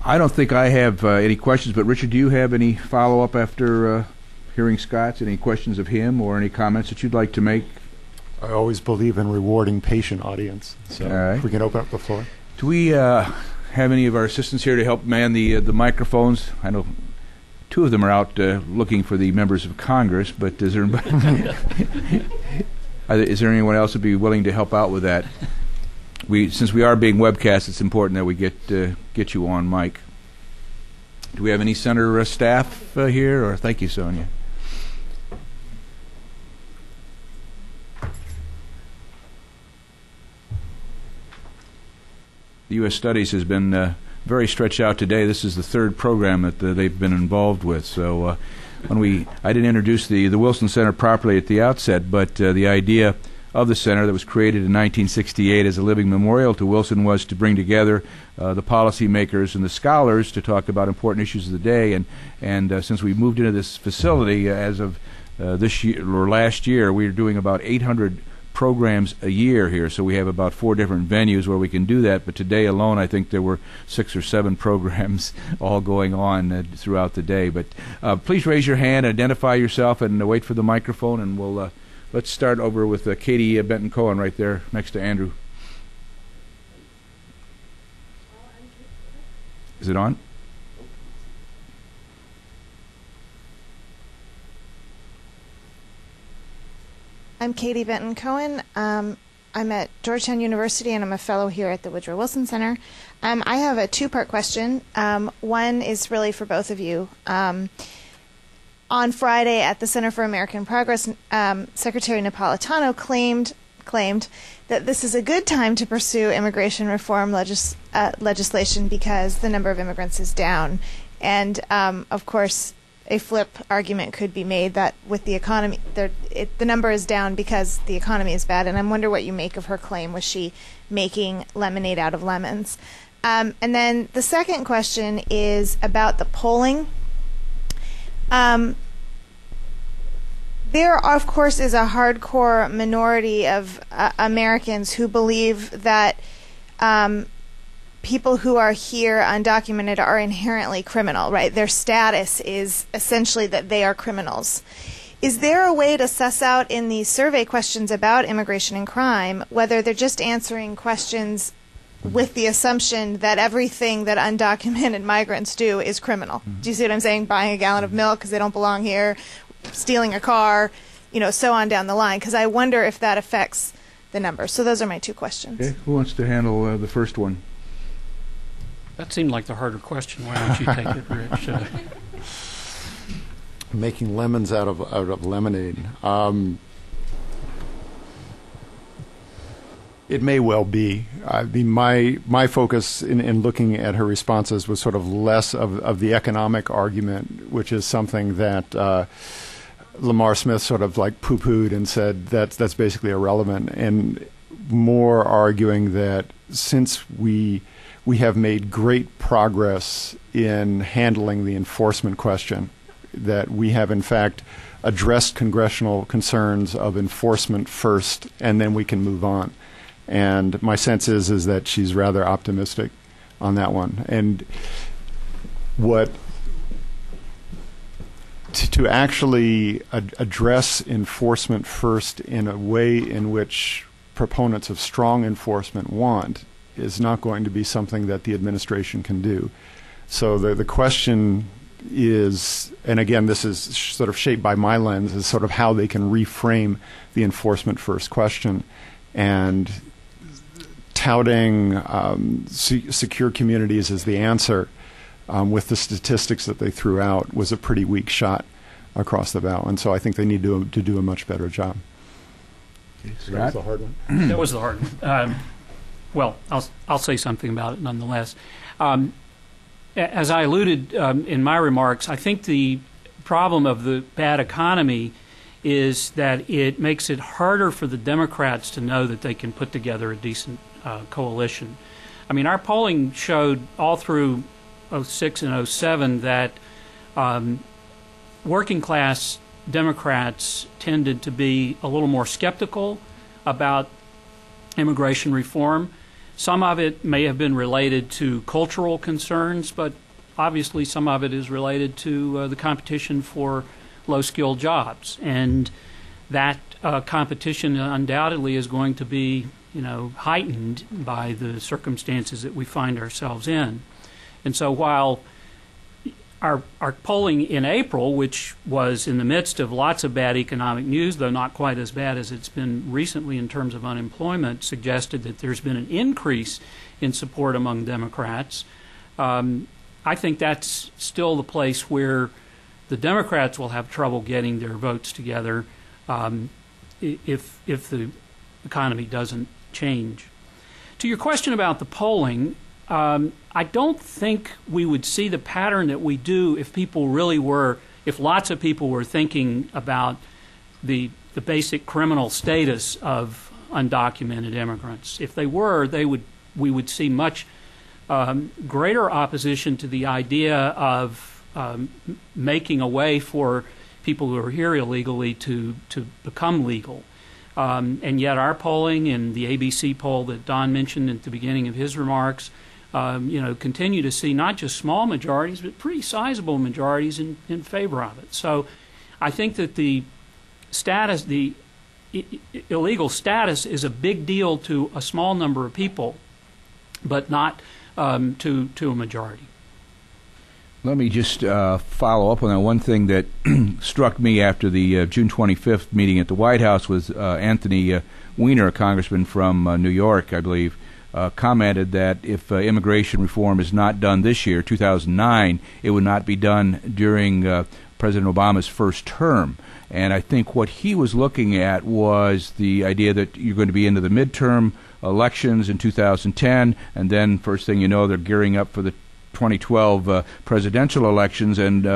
I don't think I have any questions, but Richard, do you have any follow-up after hearing Scott's? Any questions of him or any comments that you'd like to make? I always believe in rewarding patient audience. So if we can open up the floor. Do we have any of our assistants here to help man the microphones? I know two of them are out looking for the members of Congress, but is there is there anyone else who'd be willing to help out with that? Since we are being webcast, it's important that we get you on mic. Do we have any center staff here? Or thank you, Sonia. The U.S. Studies has been very stretched out today. This is the third program that they've been involved with. So I didn't introduce the Wilson Center properly at the outset, but the idea of the center that was created in 1968 as a living memorial to Wilson was to bring together the policymakers and the scholars to talk about important issues of the day. And since we moved into this facility as of this year or last year, we are doing about 800 programs a year here, so we have about 4 different venues where we can do that. But today alone, I think there were 6 or 7 programs all going on throughout the day. But please raise your hand, identify yourself, and wait for the microphone, and we'll let's start over with Katie Benton-Cohen right there next to Andrew. Is it on? I'm Katie Benton-Cohen. I'm at Georgetown University, and I'm a fellow here at the Woodrow Wilson Center. I have a 2-part question. One is really for both of you. On Friday at the Center for American Progress, Secretary Napolitano claimed that this is a good time to pursue immigration reform legislation because the number of immigrants is down. And, of course, a flip argument could be made that with the economy, the number is down because the economy is bad. And I wonder what you make of her claim. Was she making lemonade out of lemons? And then the second question is about the polling. There, of course, is a hardcore minority of Americans who believe that people who are here undocumented are inherently criminal, right? Their status is essentially that they are criminals. Is there a way to suss out in these survey questions about immigration and crime whether they're just answering questions with the assumption that everything that undocumented migrants do is criminal? Do you see what I'm saying? Buying a gallon of milk because they don't belong here, stealing a car, so on down the line, because I wonder if that affects the number. So those are my 2 questions. Okay. Who wants to handle the first one? That seemed like the harder question. Why don't you take it, Rich? Making lemons out of lemonade. It may well be. My focus in looking at her responses was sort of less of the economic argument, which is something that Lamar Smith sort of like poo-pooed and said that's basically irrelevant, and more arguing that since we have made great progress in handling the enforcement question, that we have in fact addressed congressional concerns of enforcement first, and then we can move on. And my sense is that she's rather optimistic on that one. And to actually address enforcement first in a way in which proponents of strong enforcement want is not going to be something that the administration can do. So the question is, and again, this is sort of shaped by my lens, is sort of how they can reframe the enforcement first question. and touting secure communities as the answer with the statistics that they threw out was a pretty weak shot across the bow. And so I think they need to do a much better job. So that was the hard one. That was the hard one. Well, I'll say something about it nonetheless. As I alluded in my remarks, I think the problem of the bad economy is that it makes it harder for the Democrats to know that they can put together a decent coalition. I mean, our polling showed all through 06 and 07 that working class Democrats tended to be a little more skeptical about immigration reform. Some of it may have been related to cultural concerns, but obviously some of it is related to the competition for low-skilled jobs. And that competition undoubtedly is going to be, heightened by the circumstances that we find ourselves in. And so while our polling in April, which was in the midst of lots of bad economic news, though not quite as bad as it's been recently in terms of unemployment, suggested that there's been an increase in support among Democrats. I think that's still the place where the Democrats will have trouble getting their votes together if the economy doesn't change. To your question about the polling, I don't think we would see the pattern that we do if lots of people were thinking about the basic criminal status of undocumented immigrants. If they were, we would see much greater opposition to the idea of making a way for people who are here illegally to become legal. And yet our polling and the ABC poll that Don mentioned at the beginning of his remarks continue to see not just small majorities, but pretty sizable majorities in favor of it. So I think that the illegal status is a big deal to a small number of people, but not to a majority. Let me just follow up on that. One thing that struck me after the June 25th meeting at the White House was Anthony Weiner, a congressman from New York, I believe, commented that if immigration reform is not done this year, 2009, it would not be done during President Obama's first term. And I think what he was looking at was the idea that you're going to be into the midterm elections in 2010, and then first thing you know, they're gearing up for the 2012 presidential elections, and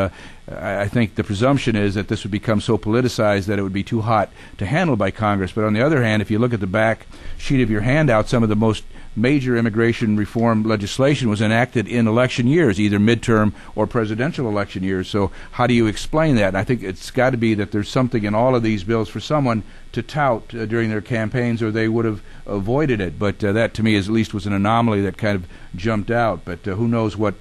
I think the presumption is that this would become so politicized that it would be too hot to handle by Congress. But on the other hand, if you look at the back sheet of your handout, some of the most major immigration reform legislation was enacted in election years, either midterm or presidential election years. So how do you explain that? And I think it's got to be that there's something in all of these bills for someone to tout during their campaigns, or they would have avoided it. But that, to me, at least was an anomaly that kind of jumped out. But who knows what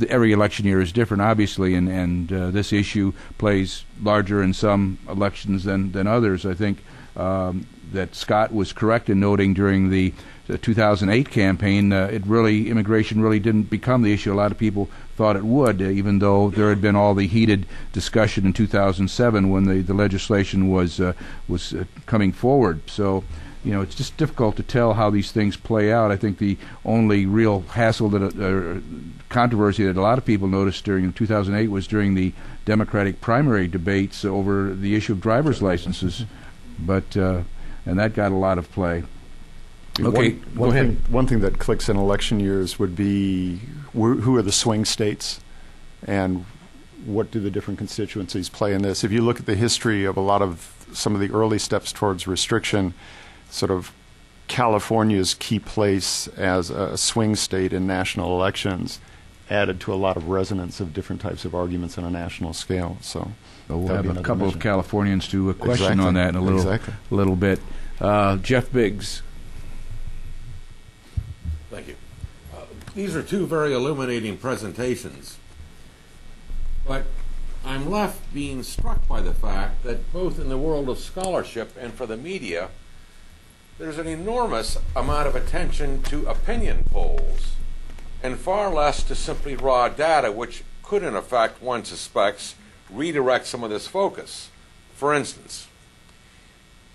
every election year is different, obviously, and this issue plays larger in some elections than others. I think that Scott was correct in noting during the 2008 campaign, immigration really didn't become the issue a lot of people thought it would, even though there had been all the heated discussion in 2007 when the legislation was coming forward. So, it's just difficult to tell how these things play out. I think the only real hassle controversy that a lot of people noticed during 2008 was during the Democratic primary debates over the issue of driver's licenses, but and that got a lot of play. Okay, go ahead. One thing that clicks in election years would be who are the swing states, and what do the different constituencies play in this? If you look at the history of some of the early steps towards restriction, sort of California's key place as a swing state in national elections added to a lot of resonance of different types of arguments on a national scale. So we'll have a couple of Californians to question on that in a little bit. Jeff Biggs. Thank you. These are two very illuminating presentations, but I'm left being struck by the fact that both in the world of scholarship and for the media, there's an enormous amount of attention to opinion polls and far less to simply raw data, which could, in effect, one suspects, redirect some of this focus. For instance,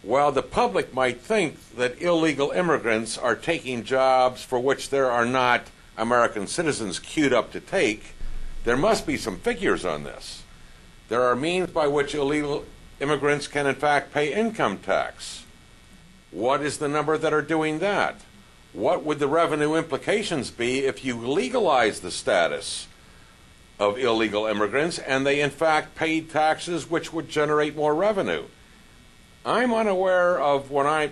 Well, the public might think that illegal immigrants are taking jobs for which there are not American citizens queued up to take. There must be some figures on this. There are means by which illegal immigrants can in fact pay income tax. What is the number that are doing that? What would the revenue implications be if you legalize the status of illegal immigrants and they in fact paid taxes which would generate more revenue? I'm unaware of, when I,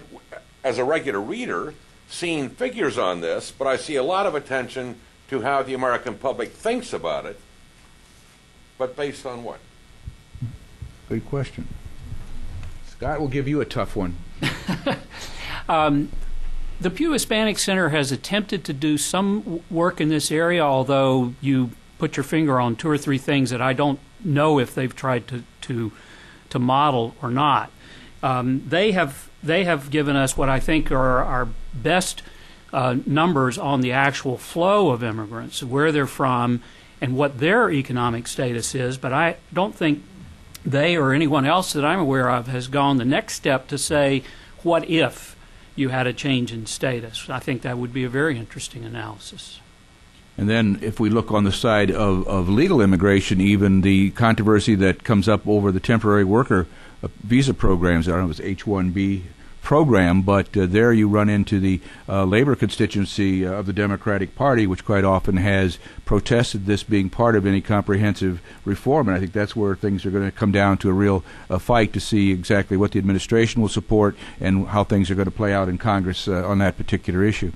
as a regular reader, seeing figures on this, but I see a lot of attention to how the American public thinks about it. But based on what? Good question. Scott will give you a tough one. The Pew Hispanic Center has attempted to do some work in this area, although you put your finger on 2 or 3 things that I don't know if they've tried to model or not. They have given us what I think are our best numbers on the actual flow of immigrants, where they're from, and what their economic status is, but I don't think they or anyone else that I'm aware of has gone the next step to say, what if you had a change in status? I think that would be a very interesting analysis. And then if we look on the side of legal immigration, even the controversy that comes up over the temporary worker visa programs, I don't know if it's H-1B program, but there you run into the labor constituency of the Democratic Party, which quite often has protested this being part of any comprehensive reform. And I think that's where things are going to come down to a real fight to see exactly what the administration will support and how things are going to play out in Congress on that particular issue.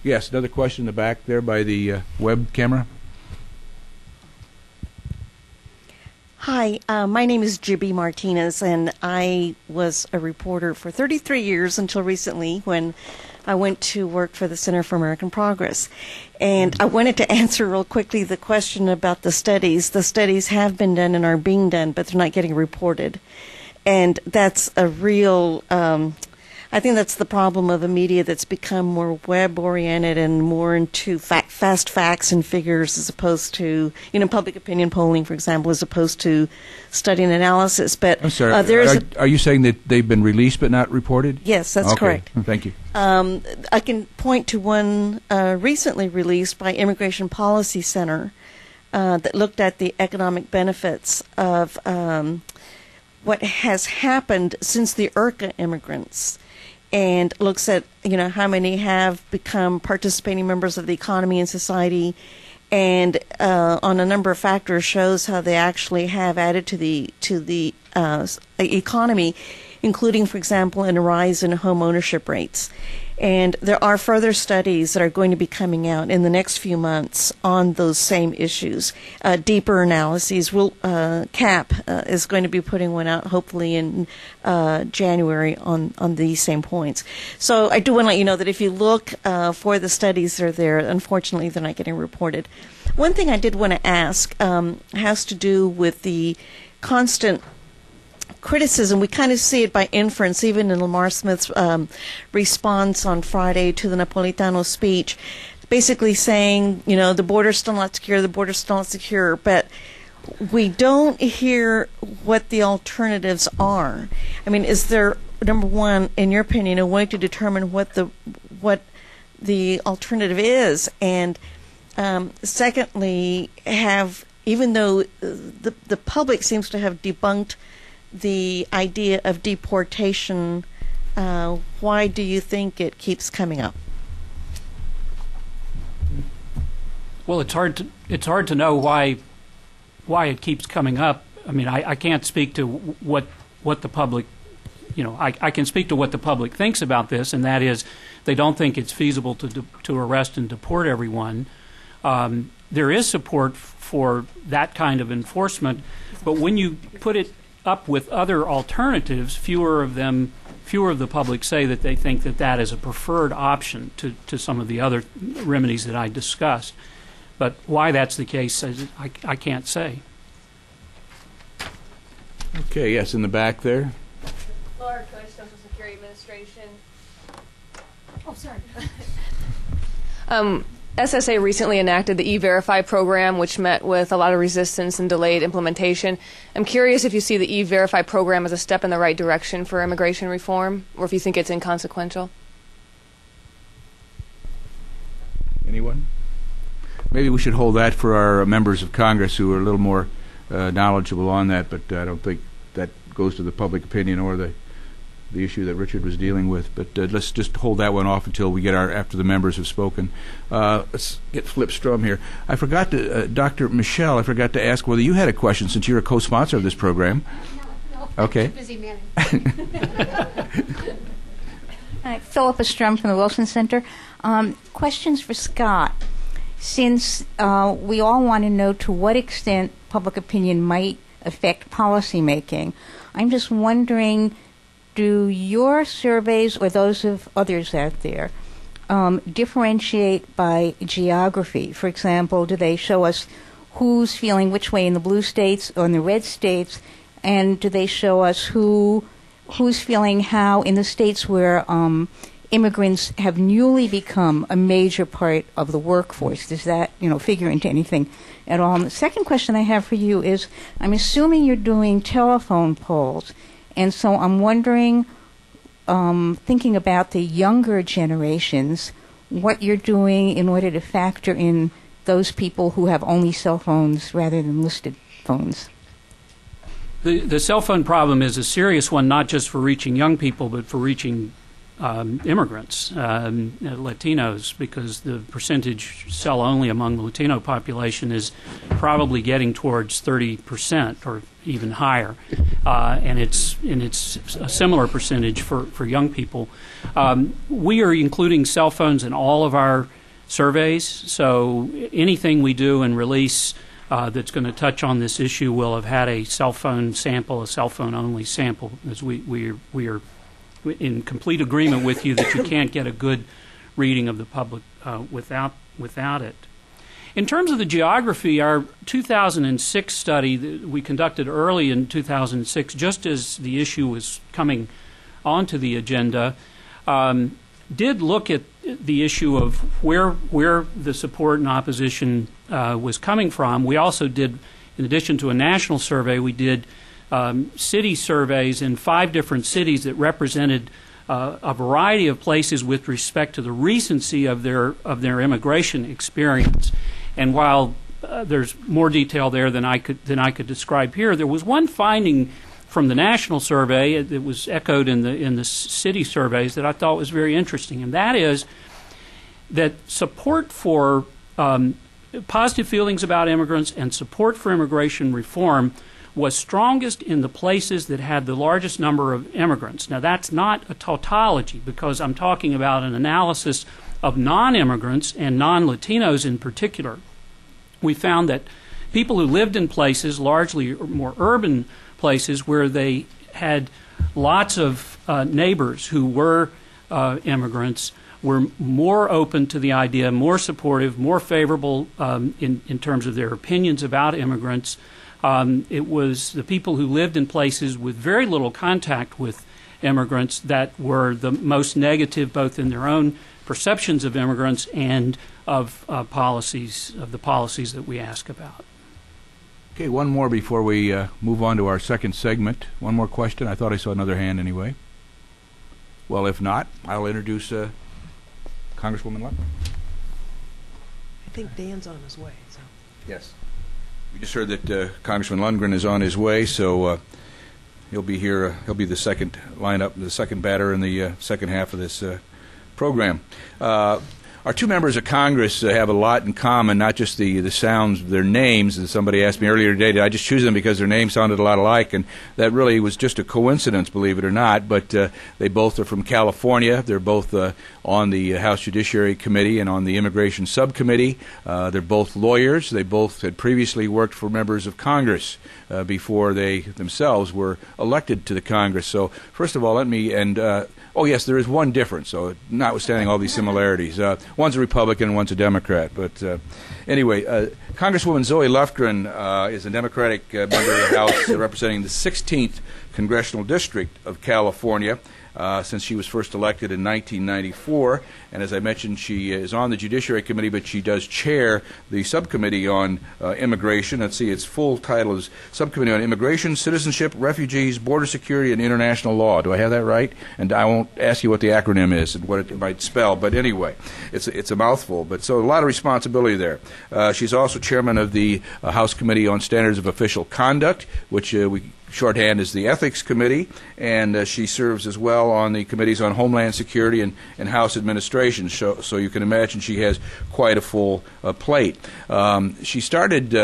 Yes, another question in the back there by the web camera. Hi, my name is Jibby Martinez, and I was a reporter for 33 years until recently when I went to work for the Center for American Progress. And I wanted to answer real quickly the question about the studies. The studies have been done and are being done, but they're not getting reported. And that's a real... I think that's the problem of the media that's become more web-oriented and more into fast facts and figures as opposed to, public opinion polling, for example, as opposed to study and analysis. But I'm sorry, are you saying that they've been released but not reported? Yes, that's correct. Thank you. I can point to one recently released by Immigration Policy Center that looked at the economic benefits of what has happened since the IRCA immigrants, and looks at how many have become participating members of the economy and society, and on a number of factors shows how they actually have added to the economy, including, for example, a rise in home ownership rates. And there are further studies that are going to be coming out in the next few months on those same issues. Deeper analyses. CAP is going to be putting one out hopefully in January on these same points. So I do want to let you know that if you look for the studies that are there, unfortunately they're not getting reported. One thing I did want to ask has to do with the constant criticism. We kind of see it by inference, even in Lamar Smith's response on Friday to the Napolitano speech, basically saying, the border's still not secure, the border's still not secure, but we don't hear what the alternatives are. I mean, is there, number one, in your opinion, a way to determine what the alternative is? And secondly, even though the public seems to have debunked the idea of deportation, why do you think it keeps coming up? Well, it's hard to know why it keeps coming up. I mean, I can't speak to what the public, I can speak to what the public thinks about this, and that is they don't think it's feasible to arrest and deport everyone. There is support for that kind of enforcement, but when you put it up with other alternatives, fewer of the public say that they think that is a preferred option to some of the other remedies that I discussed. But why that's the case, I can't say. Okay, yes, in the back there. Laura Cush, Social Security Administration. Oh, sorry. SSA recently enacted the E-Verify program, which met with a lot of resistance and delayed implementation. I'm curious if you see the E-Verify program as a step in the right direction for immigration reform, or if you think it's inconsequential. Anyone? Maybe we should hold that for our members of Congress who are a little more knowledgeable on that, but I don't think that goes to the public opinion or the issue that Richard was dealing with. But let's just hold that one off until we get after the members have spoken. Let's get Flip Strum here. I forgot to, Dr. Michelle, I forgot to ask whether you had a question since you're a co-sponsor of this program. No. Okay. I'm too busy manning. Hi, Philippa Strum from the Wilson Center. Questions for Scott. Since we all want to know to what extent public opinion might affect policymaking, I'm just wondering, do your surveys or those of others out there differentiate by geography? For example, do they show us who's feeling which way in the blue states or in the red states, and do they show us who's feeling how in the states where immigrants have newly become a major part of the workforce? Does that, figure into anything at all? And the second question I have for you is, I'm assuming you're doing telephone polls, and so I'm wondering, thinking about the younger generations, what you're doing in order to factor in those people who have only cell phones rather than listed phones. The cell phone problem is a serious one, not just for reaching young people, but for reaching immigrants, Latinos, because the percentage cell only among the Latino population is probably getting towards 30% or even higher, and it's a similar percentage for young people. We are including cell phones in all of our surveys, so anything we do and release that's going to touch on this issue will have had a cell phone sample, a cell phone only sample, as we are in complete agreement with you that you can't get a good reading of the public without it. In terms of the geography, our 2006 study that we conducted early in 2006, just as the issue was coming onto the agenda, did look at the issue of where the support and opposition was coming from. We also did, in addition to a national survey, we did city surveys in 5 different cities that represented a variety of places with respect to the recency of their immigration experience. And while there's more detail there than I could describe here, there was one finding from the national survey that was echoed in the city surveys that I thought was very interesting, and that is that support for positive feelings about immigrants and support for immigration reform was strongest in the places that had the largest number of immigrants. Now, that's not a tautology, because I'm talking about an analysis of non-immigrants and non-Latinos in particular. We found that people who lived in places, largely more urban places, where they had lots of neighbors who were immigrants, were more open to the idea, more supportive, more favorable in terms of their opinions about immigrants. It was the people who lived in places with very little contact with immigrants that were the most negative, both in their own perceptions of immigrants and of the policies that we ask about. Okay, one more before we move on to our second segment. One more question. I thought I saw another hand anyway. Well, if not, I'll introduce Congresswoman Lofgren. I think Dan's on his way. So. Yes. We just heard that Congressman Lungren is on his way, so he'll be here. He'll be the second lineup, the second batter in the second half of this program. Our 2 members of Congress have a lot in common, not just the sounds of their names. And somebody asked me earlier today, did I just choose them because their names sounded a lot alike? And that really was just a coincidence, believe it or not. But they both are from California. They're both on the House Judiciary Committee and on the Immigration Subcommittee. They're both lawyers. They both had previously worked for members of Congress before they themselves were elected to the Congress. So first of all, let me oh, yes, there is one difference, so notwithstanding all these similarities. One's a Republican and one's a Democrat. But anyway, Congresswoman Zoe Lofgren is a Democratic member of the House representing the 16th Congressional District of California. since she was first elected in 1994. And as I mentioned, she is on the Judiciary Committee, but she does chair the subcommittee on immigration. Let's see, its full title is Subcommittee on Immigration, Citizenship, Refugees, Border Security, and International Law. Do I have that right? And I won't ask you what the acronym is and what it might spell, but anyway, it's a mouthful. But so a lot of responsibility there. She's also chairman of the House Committee on Standards of Official Conduct, which we shorthand is the Ethics Committee, and she serves as well on the committees on Homeland Security and House Administration, so you can imagine she has quite a full plate. She started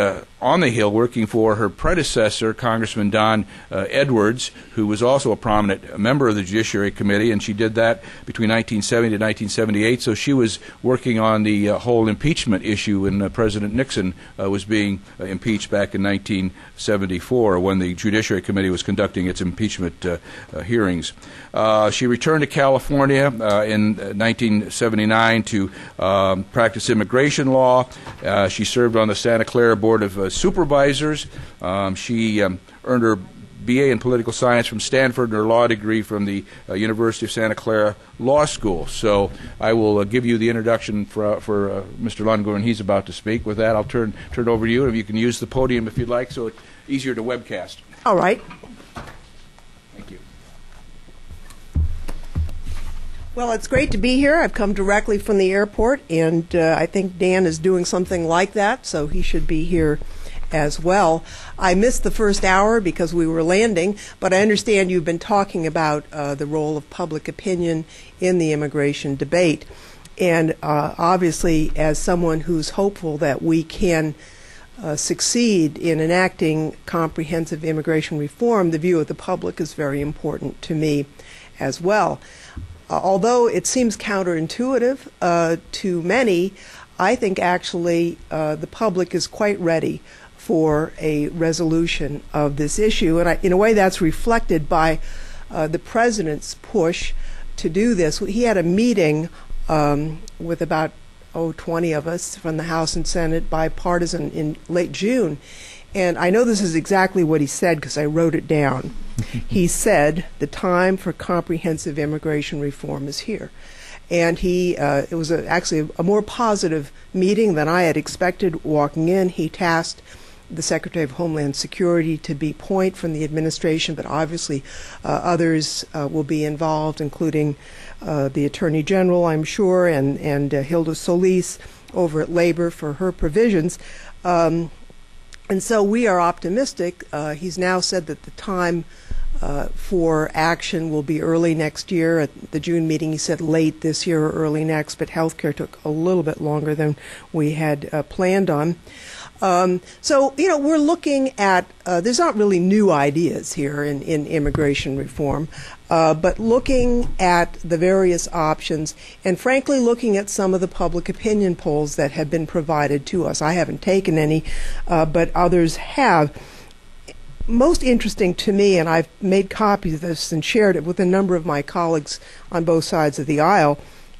on the Hill working for her predecessor, Congressman Don Edwards, who was also a prominent member of the Judiciary Committee, and she did that between 1970 to 1978, so she was working on the whole impeachment issue when President Nixon was being impeached back in 1974 when the Judiciary Committee was conducting its impeachment hearings. She returned to California in 1979 to practice immigration law. She served on the Santa Clara Board of Supervisors. She earned her BA in Political Science from Stanford and her law degree from the University of Santa Clara Law School. So I will give you the introduction for Mr. Lungren. He's about to speak. With that, I'll turn it over to you, and you can use the podium if you'd like, so it's easier to webcast. All right. Thank you. Well, it's great to be here. I've come directly from the airport, and I think Dan is doing something like that, so he should be here as well. I missed the first hour because we were landing, but I understand you've been talking about the role of public opinion in the immigration debate. And obviously, as someone who's hopeful that we can succeed in enacting comprehensive immigration reform, the view of the public is very important to me as well. Although it seems counterintuitive to many, I think actually the public is quite ready for a resolution of this issue. And in a way that's reflected by the President's push to do this. He had a meeting with about 20 of us from the House and Senate, bipartisan, in late June. And I know this is exactly what he said because I wrote it down. He said, the time for comprehensive immigration reform is here. And it was actually a more positive meeting than I had expected walking in. He tasked the Secretary of Homeland Security to be point from the administration, but obviously others will be involved, including the Attorney General, I'm sure, and Hilda Solis over at Labor for her provisions. And so we are optimistic. He's now said that the time for action will be early next year. At the June meeting, he said late this year or early next, but healthcare took a little bit longer than we had planned on. So, we're looking at, there's not really new ideas here in immigration reform, but looking at the various options and frankly looking at some of the public opinion polls that have been provided to us. I haven't taken any, but others have. Most interesting to me, and I've made copies of this and shared it with a number of my colleagues on both sides of the aisle,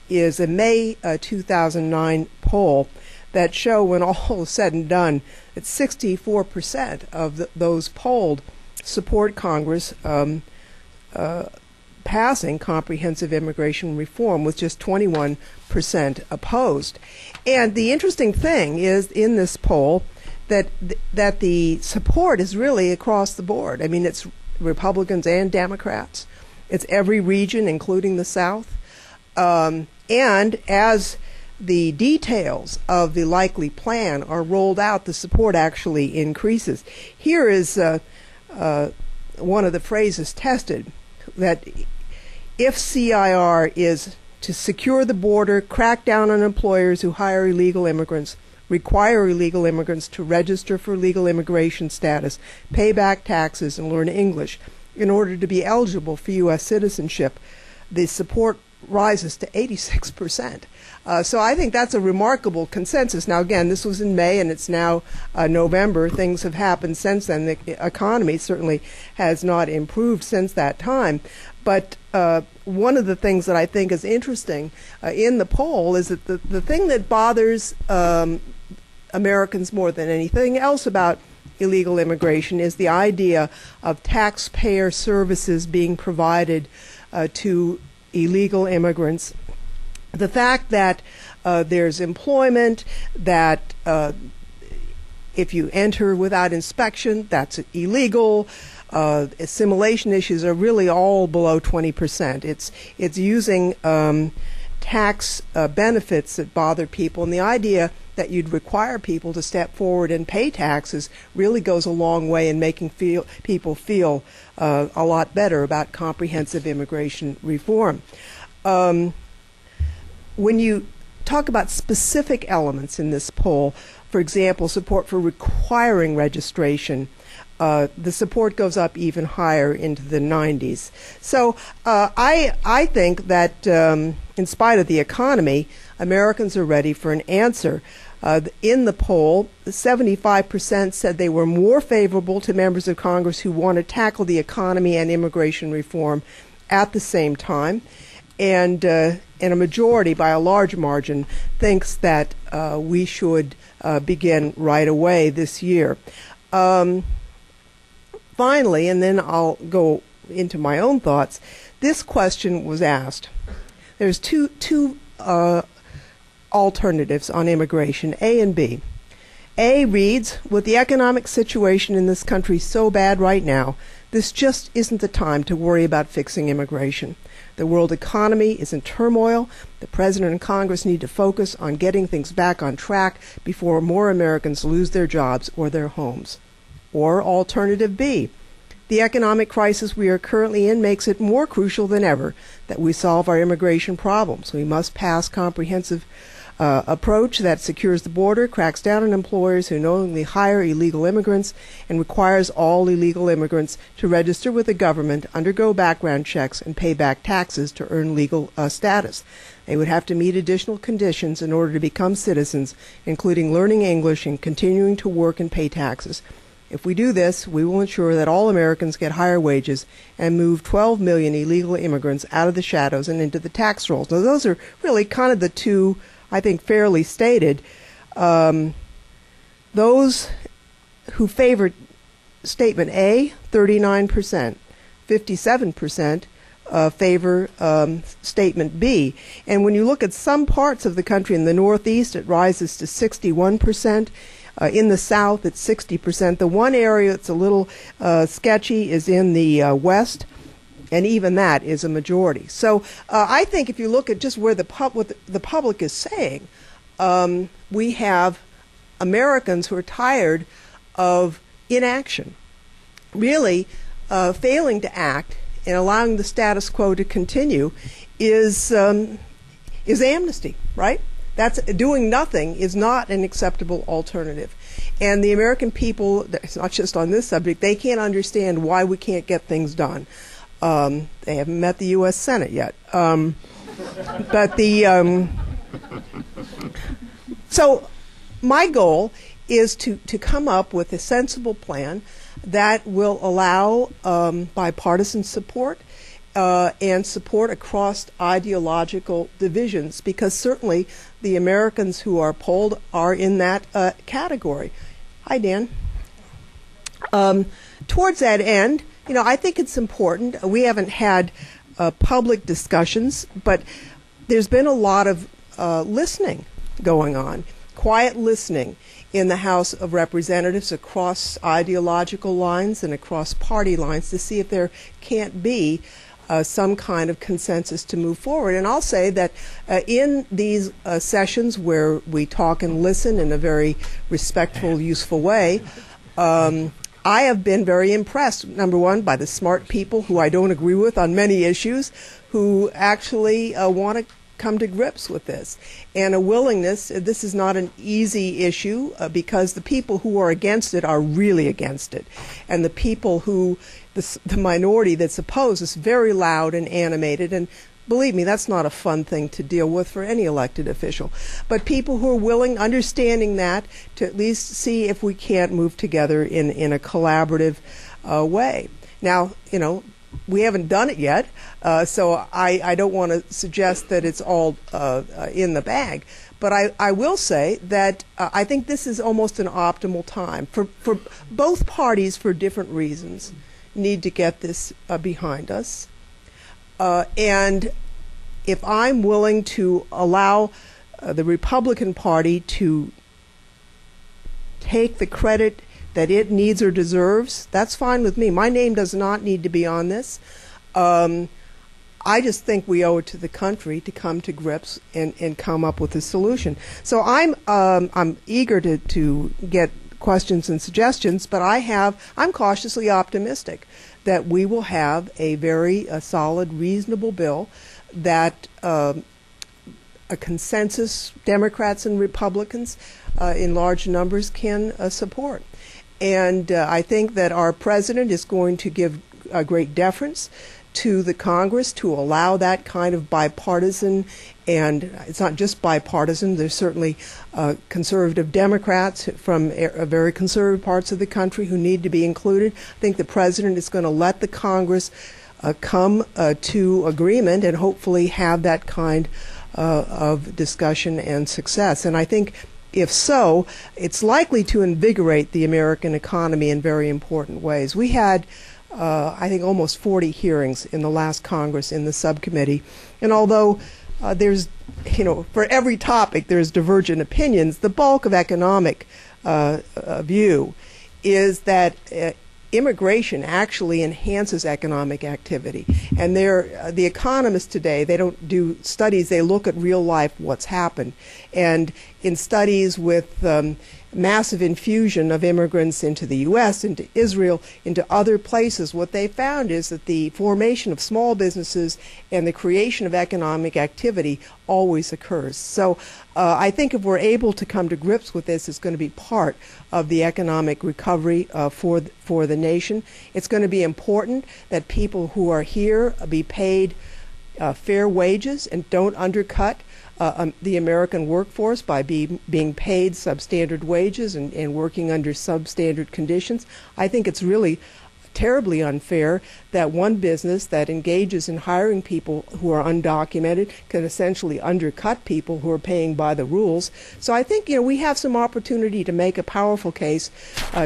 is a May 2009 poll that show, when all is said and done, that 64% of those polled support Congress passing comprehensive immigration reform, with just 21% opposed. And the interesting thing is, in this poll, that the support is really across the board. I mean, it's Republicans and Democrats. It's every region, including the South. And as the details of the likely plan are rolled out, the support actually increases. Here is one of the phrases tested, that if CIR is to secure the border, crack down on employers who hire illegal immigrants, require illegal immigrants to register for legal immigration status, pay back taxes, and learn English in order to be eligible for U.S. citizenship, the support rises to 86%. So I think that's a remarkable consensus. Now, again, this was in May, and it's now November. Things have happened since then. The economy certainly has not improved since that time. But one of the things that I think is interesting in the poll is that the thing that bothers Americans more than anything else about illegal immigration is the idea of taxpayer services being provided to illegal immigrants. The fact that there's employment, that if you enter without inspection, that's illegal. Assimilation issues are really all below 20%. It's using tax benefits that bother people, and the idea that you'd require people to step forward and pay taxes really goes a long way in making people feel a lot better about comprehensive immigration reform. When you talk about specific elements in this poll, for example, support for requiring registration, the support goes up even higher into the 90s. So I think that in spite of the economy, Americans are ready for an answer. In the poll, 75% said they were more favorable to members of Congress who want to tackle the economy and immigration reform at the same time. And a majority, by a large margin, thinks that we should begin right away this year. Finally, and then I'll go into my own thoughts, this question was asked. There's two alternatives on immigration, A and B. A reads, with the economic situation in this country so bad right now, this just isn't the time to worry about fixing immigration. The world economy is in turmoil. The President and Congress need to focus on getting things back on track before more Americans lose their jobs or their homes. Or alternative B, the economic crisis we are currently in makes it more crucial than ever that we solve our immigration problems. We must pass comprehensive approach that secures the border, cracks down on employers who knowingly hire illegal immigrants, and requires all illegal immigrants to register with the government, undergo background checks, and pay back taxes to earn legal status. They would have to meet additional conditions in order to become citizens, including learning English and continuing to work and pay taxes. If we do this, we will ensure that all Americans get higher wages and move 12 million illegal immigrants out of the shadows and into the tax rolls. Now, those are really kind of the two, I think, fairly stated. Those who favored statement A, 39%, 57% favor statement B. And when you look at some parts of the country, in the Northeast, it rises to 61%. In the South, it's 60%. The one area that's a little sketchy is in the West, and even that is a majority. So I think if you look at just where what the public is saying, we have Americans who are tired of inaction, really failing to act and allowing the status quo to continue is amnesty, right? That's doing nothing is not an acceptable alternative. And the American people, it's not just on this subject, they can't understand why we can't get things done. They haven't met the U.S. Senate yet. So my goal is to come up with a sensible plan that will allow bipartisan support and support across ideological divisions, because certainly the Americans who are polled are in that category. Hi, Dan. Towards that end, I think it's important. We haven't had public discussions, but there's been a lot of listening going on, quiet listening in the House of Representatives across ideological lines and across party lines to see if there can't be some kind of consensus to move forward. And I'll say that in these sessions where we talk and listen in a very respectful, useful way, I have been very impressed, number one, by the smart people who I don't agree with on many issues, who actually want to come to grips with this, and a willingness. This is not an easy issue because the people who are against it are really against it, and the people who the minority that's opposed is very loud and animated, and believe me, that's not a fun thing to deal with for any elected official. But people who are willing, understanding that, to at least see if we can't move together in a collaborative way. Now, we haven't done it yet, so I don't want to suggest that it's all in the bag. But I will say that I think this is almost an optimal time for both parties, for different reasons, need to get this behind us. And if I'm willing to allow the Republican Party to take the credit that it needs or deserves, that's fine with me. My name does not need to be on this. I just think we owe it to the country to come to grips and come up with a solution. So I'm eager to get questions and suggestions, but I'm cautiously optimistic that we will have a very solid, reasonable bill that a consensus, Democrats and Republicans in large numbers can support. And I think that our president is going to give great deference to the Congress to allow that kind of bipartisan, and it's not just bipartisan, there's certainly conservative Democrats from very conservative parts of the country who need to be included. I think the president is going to let the Congress come to agreement and hopefully have that kind of discussion and success. And I think if so, it's likely to invigorate the American economy in very important ways. We had I think almost 40 hearings in the last Congress in the subcommittee. And although there's, for every topic there's divergent opinions, the bulk of economic view is that immigration actually enhances economic activity. And the economists today, they don't do studies, they look at real life what's happened. And in studies with massive infusion of immigrants into the U.S., into Israel, into other places, what they found is that the formation of small businesses and the creation of economic activity always occurs. So I think if we're able to come to grips with this, it's going to be part of the economic recovery for the nation. It's going to be important that people who are here be paid fair wages and don't undercut the American workforce by being paid substandard wages and working under substandard conditions. I think it's really terribly unfair that one business that engages in hiring people who are undocumented can essentially undercut people who are paying by the rules. So I think we have some opportunity to make a powerful case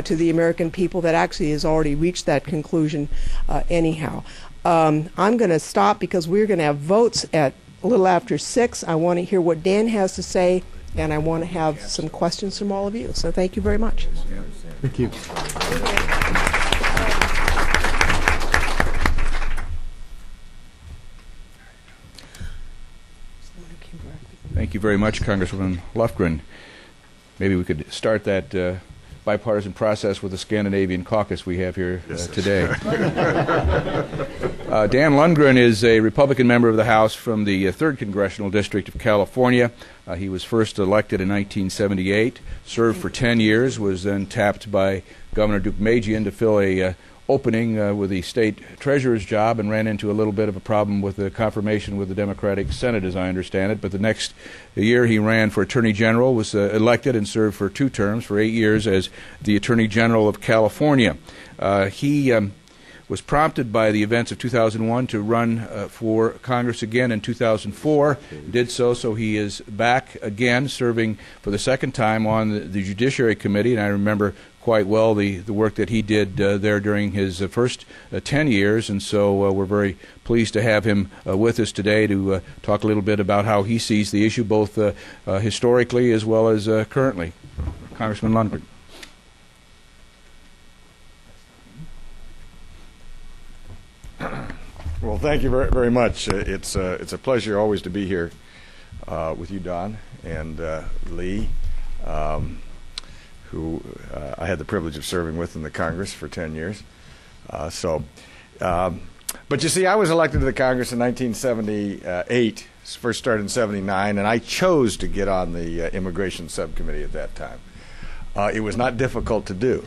to the American people that actually has already reached that conclusion anyhow. I'm going to stop because we're going to have votes at a little after 6. I want to hear what Dan has to say, and I want to have some questions from all of you. So thank you very much. Thank you. Thank you very much, Congresswoman Lofgren. Maybe we could start that bipartisan process with the Scandinavian caucus we have here today. Dan Lungren is a Republican member of the House from the 3rd Congressional District of California. He was first elected in 1978, served for 10 years, was then tapped by Governor Deukmejian to fill a opening with the state treasurer's job, and ran into a little bit of a problem with the confirmation with the Democratic Senate, as I understand it. But the next year he ran for Attorney General, was elected and served for 2 terms, for 8 years as the Attorney General of California. He was prompted by the events of 2001 to run for Congress again in 2004. Did so he is back again, serving for the second time on the Judiciary Committee, and I remember quite well the work that he did there during his first 10 years, and so we're very pleased to have him with us today to talk a little bit about how he sees the issue, both historically as well as currently. Congressman Lundgren. Well, thank you very, very much. It's a pleasure always to be here with you, Don, and Lee, who I had the privilege of serving with in the Congress for 10 years. But you see, I was elected to the Congress in 1978, first started in 79, and I chose to get on the Immigration Subcommittee at that time. It was not difficult to do.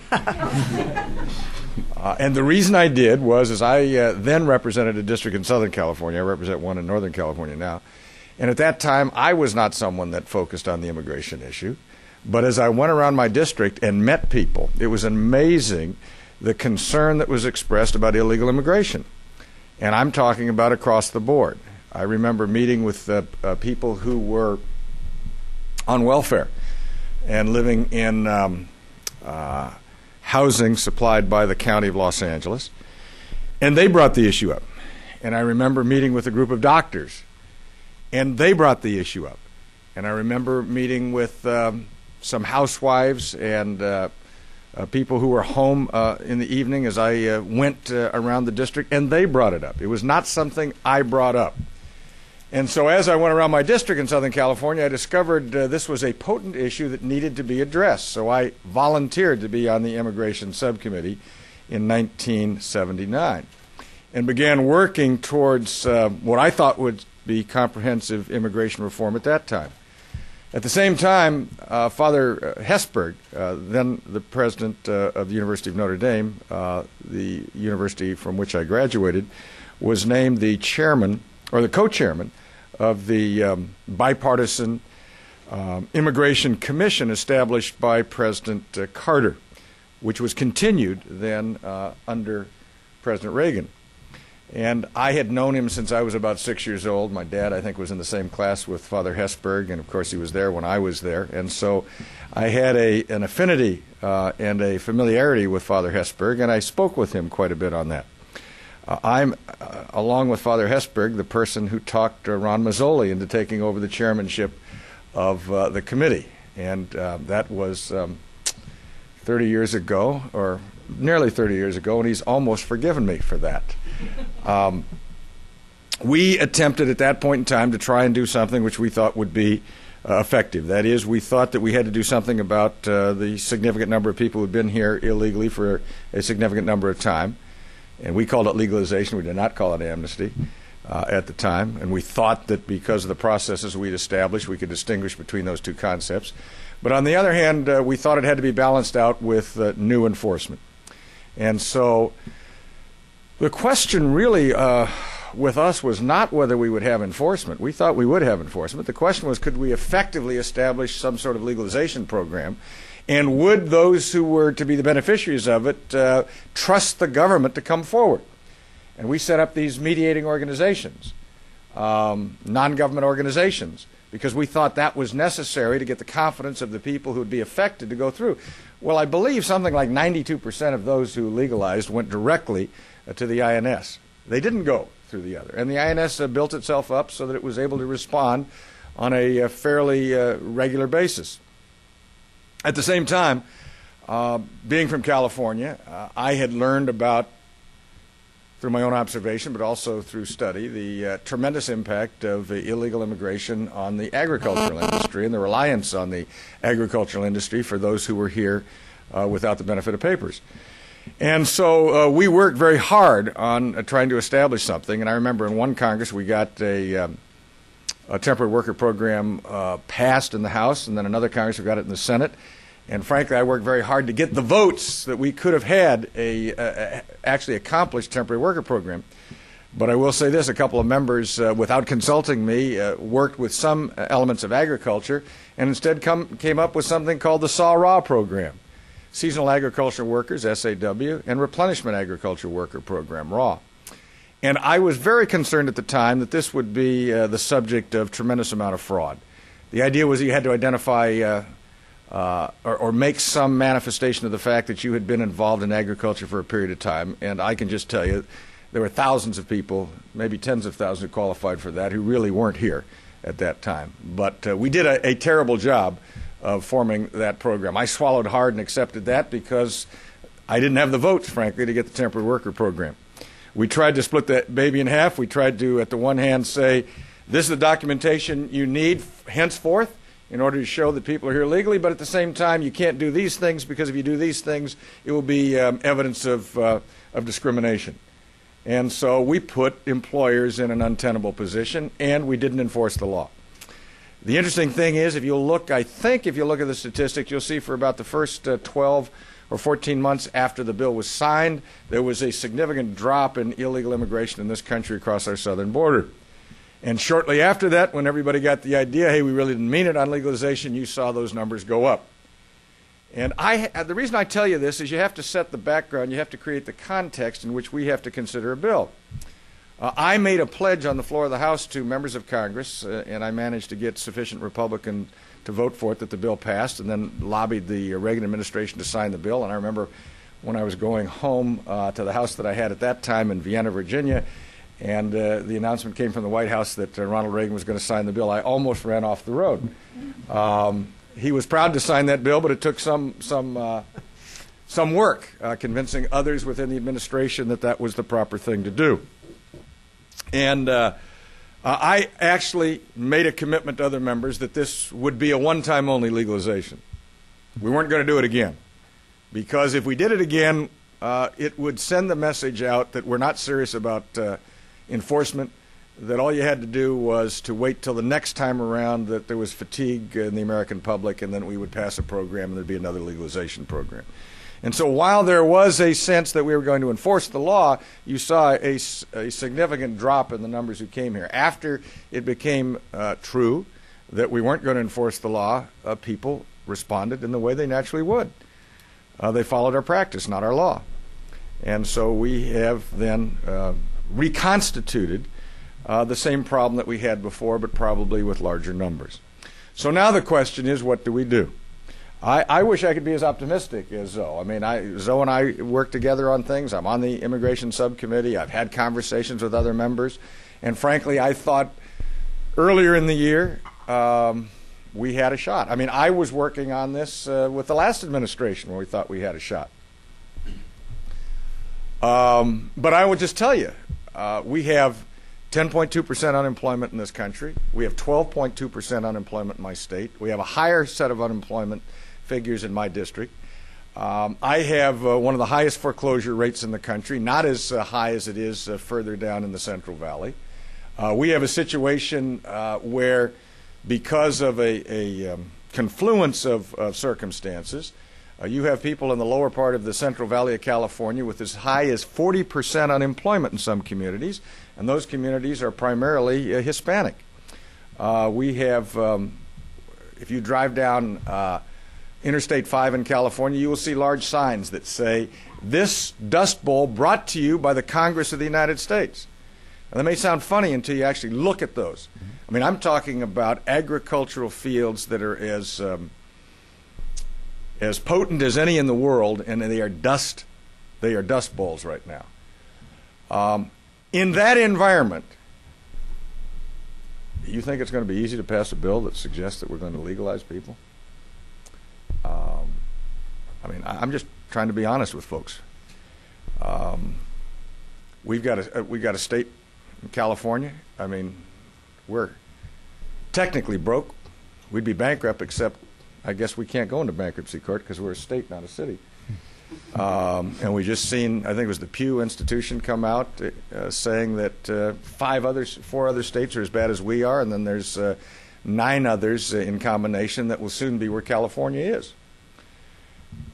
And the reason I did was I then represented a district in Southern California. I represent one in Northern California now. And at that time, I was not someone that focused on the immigration issue. But as I went around my district and met people, it was amazing the concern that was expressed about illegal immigration. And I'm talking about across the board. I remember meeting with people who were on welfare and living in housing supplied by the County of Los Angeles. And they brought the issue up. And I remember meeting with a group of doctors, and they brought the issue up. And I remember meeting with some housewives and people who were home in the evening as I went around the district, and they brought it up. It was not something I brought up. And so as I went around my district in Southern California, I discovered this was a potent issue that needed to be addressed. So I volunteered to be on the Immigration Subcommittee in 1979 and began working towards what I thought would be comprehensive immigration reform at that time. At the same time, Father Hesburgh, then the president of the University of Notre Dame, the university from which I graduated, was named the chairman, or the co-chairman, of the bipartisan Immigration Commission established by President Carter, which was continued then under President Reagan. And I had known him since I was about 6 years old. My dad, I think, was in the same class with Father Hesburgh, and of course he was there when I was there. And so I had an affinity and a familiarity with Father Hesburgh, and I spoke with him quite a bit on that. I'm, along with Father Hesburgh, the person who talked Ron Mazzoli into taking over the chairmanship of the committee. And that was 30 years ago, or nearly 30 years ago, and he's almost forgiven me for that. We attempted at that point in time to try and do something which we thought would be effective. That is, we thought that we had to do something about the significant number of people who had been here illegally for a significant number of time. And we called it legalization. We did not call it amnesty at the time. And we thought that because of the processes we'd established, we could distinguish between those two concepts. But on the other hand, we thought it had to be balanced out with new enforcement. And so the question really with us was not whether we would have enforcement. We thought we would have enforcement. The question was, could we effectively establish some sort of legalization program? And would those who were to be the beneficiaries of it trust the government to come forward? And we set up these mediating organizations, non-government organizations, because we thought that was necessary to get the confidence of the people who would be affected to go through. Well, I believe something like 92% of those who legalized went directly to the INS. They didn't go through the other. And the INS built itself up so that it was able to respond on a fairly regular basis. At the same time, being from California, I had learned about, through my own observation, but also through study, the tremendous impact of illegal immigration on the agricultural industry and the reliance on the agricultural industry for those who were here without the benefit of papers. And so we worked very hard on trying to establish something. And I remember in one Congress we got a temporary worker program passed in the House, and then another Congress we got it in the Senate. And frankly, I worked very hard to get the votes that we could have had actually accomplished temporary worker program. But I will say this, a couple of members, without consulting me, worked with some elements of agriculture and instead came up with something called the SAW program, Seasonal Agricultural Workers, SAW, and Replenishment Agriculture Worker Program, RAW. And I was very concerned at the time that this would be the subject of tremendous amount of fraud. The idea was you had to identify or make some manifestation of the fact that you had been involved in agriculture for a period of time. And I can just tell you, there were thousands of people, maybe tens of thousands who qualified for that, who really weren't here at that time. But we did a terrible job of forming that program. I swallowed hard and accepted that because I didn't have the votes, frankly, to get the temporary worker program. We tried to split that baby in half. We tried to, at the one hand, say, this is the documentation you need henceforth in order to show that people are here legally, but at the same time, you can't do these things because if you do these things, it will be evidence of discrimination. And so we put employers in an untenable position, and we didn't enforce the law. The interesting thing is, if you look, I think if you look at the statistics, you'll see for about the first 12 or 14 months after the bill was signed, there was a significant drop in illegal immigration in this country across our southern border. And shortly after that, when everybody got the idea, hey, we really didn't mean it on legalization, you saw those numbers go up. And the reason I tell you this is you have to set the background, you have to create the context in which we have to consider a bill. I made a pledge on the floor of the House to members of Congress, and I managed to get sufficient Republican to vote for it that the bill passed, and then lobbied the Reagan administration to sign the bill. And I remember when I was going home to the house that I had at that time in Vienna, Virginia, and the announcement came from the White House that Ronald Reagan was going to sign the bill, I almost ran off the road. He was proud to sign that bill, but it took some work convincing others within the administration that that was the proper thing to do. And I actually made a commitment to other members that this would be a one-time only legalization. We weren't going to do it again. Because if we did it again, it would send the message out that we're not serious about enforcement, that all you had to do was to wait till the next time around that there was fatigue in the American public, and then we would pass a program and there'd be another legalization program. And so while there was a sense that we were going to enforce the law, you saw a significant drop in the numbers who came here. After it became true that we weren't going to enforce the law, people responded in the way they naturally would. They followed our practice, not our law. And so we have then reconstituted the same problem that we had before, but probably with larger numbers. So now the question is, what do we do? I wish I could be as optimistic as Zoe. I mean, Zoe and I work together on things. I'm on the Immigration Subcommittee. I've had conversations with other members. And frankly, I thought earlier in the year we had a shot. I mean, I was working on this with the last administration where we thought we had a shot. But I will just tell you, we have 10.2% unemployment in this country. We have 12.2% unemployment in my state. We have a higher set of unemployment figures in my district. I have one of the highest foreclosure rates in the country, not as high as it is further down in the Central Valley. We have a situation where, because of a confluence of circumstances, you have people in the lower part of the Central Valley of California with as high as 40% unemployment in some communities, and those communities are primarily Hispanic. We have, if you drive down Interstate 5 in California, you will see large signs that say, "This Dust Bowl brought to you by the Congress of the United States." And that may sound funny until you actually look at those. I mean, I'm talking about agricultural fields that are as potent as any in the world, and they are dust bowls right now. In that environment, you think it's going to be easy to pass a bill that suggests that we're going to legalize people? I mean, I'm just trying to be honest with folks. We've got a state in California. I mean, we're technically broke. We'd be bankrupt, except I guess we can't go into bankruptcy court because we're a state, not a city. And we just seen, I think it was the Pew Institution come out saying that 4 other states are as bad as we are, and then there's 9 others in combination that will soon be where California is.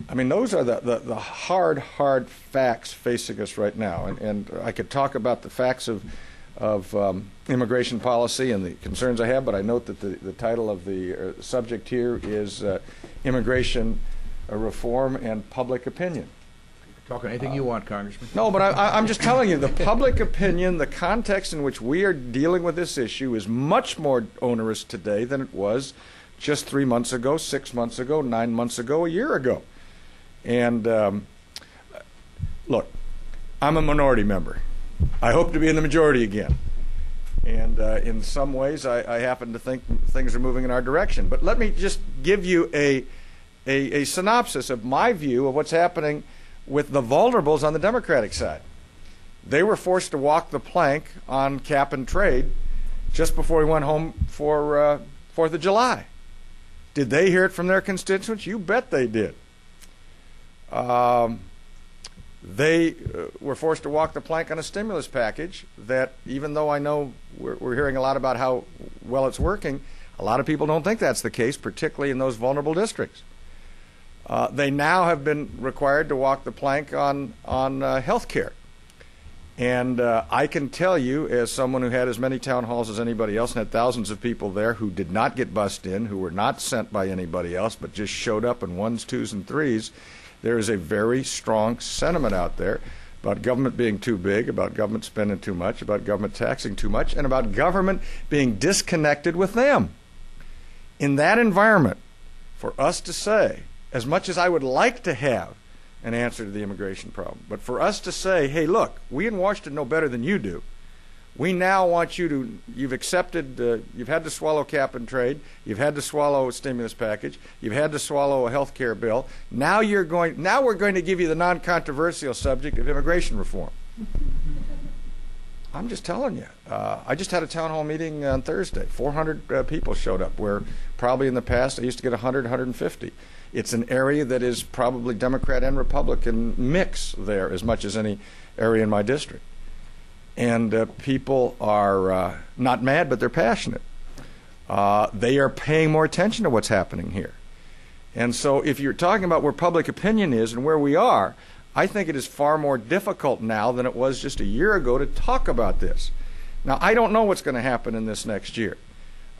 I mean, those are the hard facts facing us right now. And I could talk about the facts of immigration policy and the concerns I have, but I note that the title of the subject here is Immigration Reform and Public Opinion. Talk anything you want, Congressman. No, but I'm just telling you, the public opinion, the context in which we are dealing with this issue is much more onerous today than it was just 3 months ago, 6 months ago, 9 months ago, a year ago. And look, I'm a minority member. I hope to be in the majority again. And in some ways, I happen to think things are moving in our direction. But let me just give you a synopsis of my view of what's happening with the vulnerables on the Democratic side. They were forced to walk the plank on cap and trade just before we went home for 4th of July. Did they hear it from their constituents? You bet they did. They were forced to walk the plank on a stimulus package that, even though I know we're hearing a lot about how well it's working, a lot of people don't think that's the case, particularly in those vulnerable districts. They now have been required to walk the plank on health care. And I can tell you, as someone who had as many town halls as anybody else and had thousands of people there who did not get bussed in, who were not sent by anybody else, but just showed up in 1s, 2s, and 3s, there is a very strong sentiment out there about government being too big, about government spending too much, about government taxing too much, and about government being disconnected with them. In that environment, for us to say, as much as I would like to have an answer to the immigration problem, but for us to say, hey, look, we in Washington know better than you do. We now want you to, you've accepted, you've had to swallow cap and trade, you've had to swallow a stimulus package, you've had to swallow a health care bill. Now we're going to give you the non-controversial subject of immigration reform. I'm just telling you. I just had a town hall meeting on Thursday. 400 people showed up, where probably in the past I used to get 100, 150. It's an area that is probably Democrat and Republican mix there as much as any area in my district. And people are not mad, but they're passionate. They are paying more attention to what's happening here. And so if you're talking about where public opinion is and where we are, I think it is far more difficult now than it was just a year ago to talk about this. Now, I don't know what's going to happen in this next year.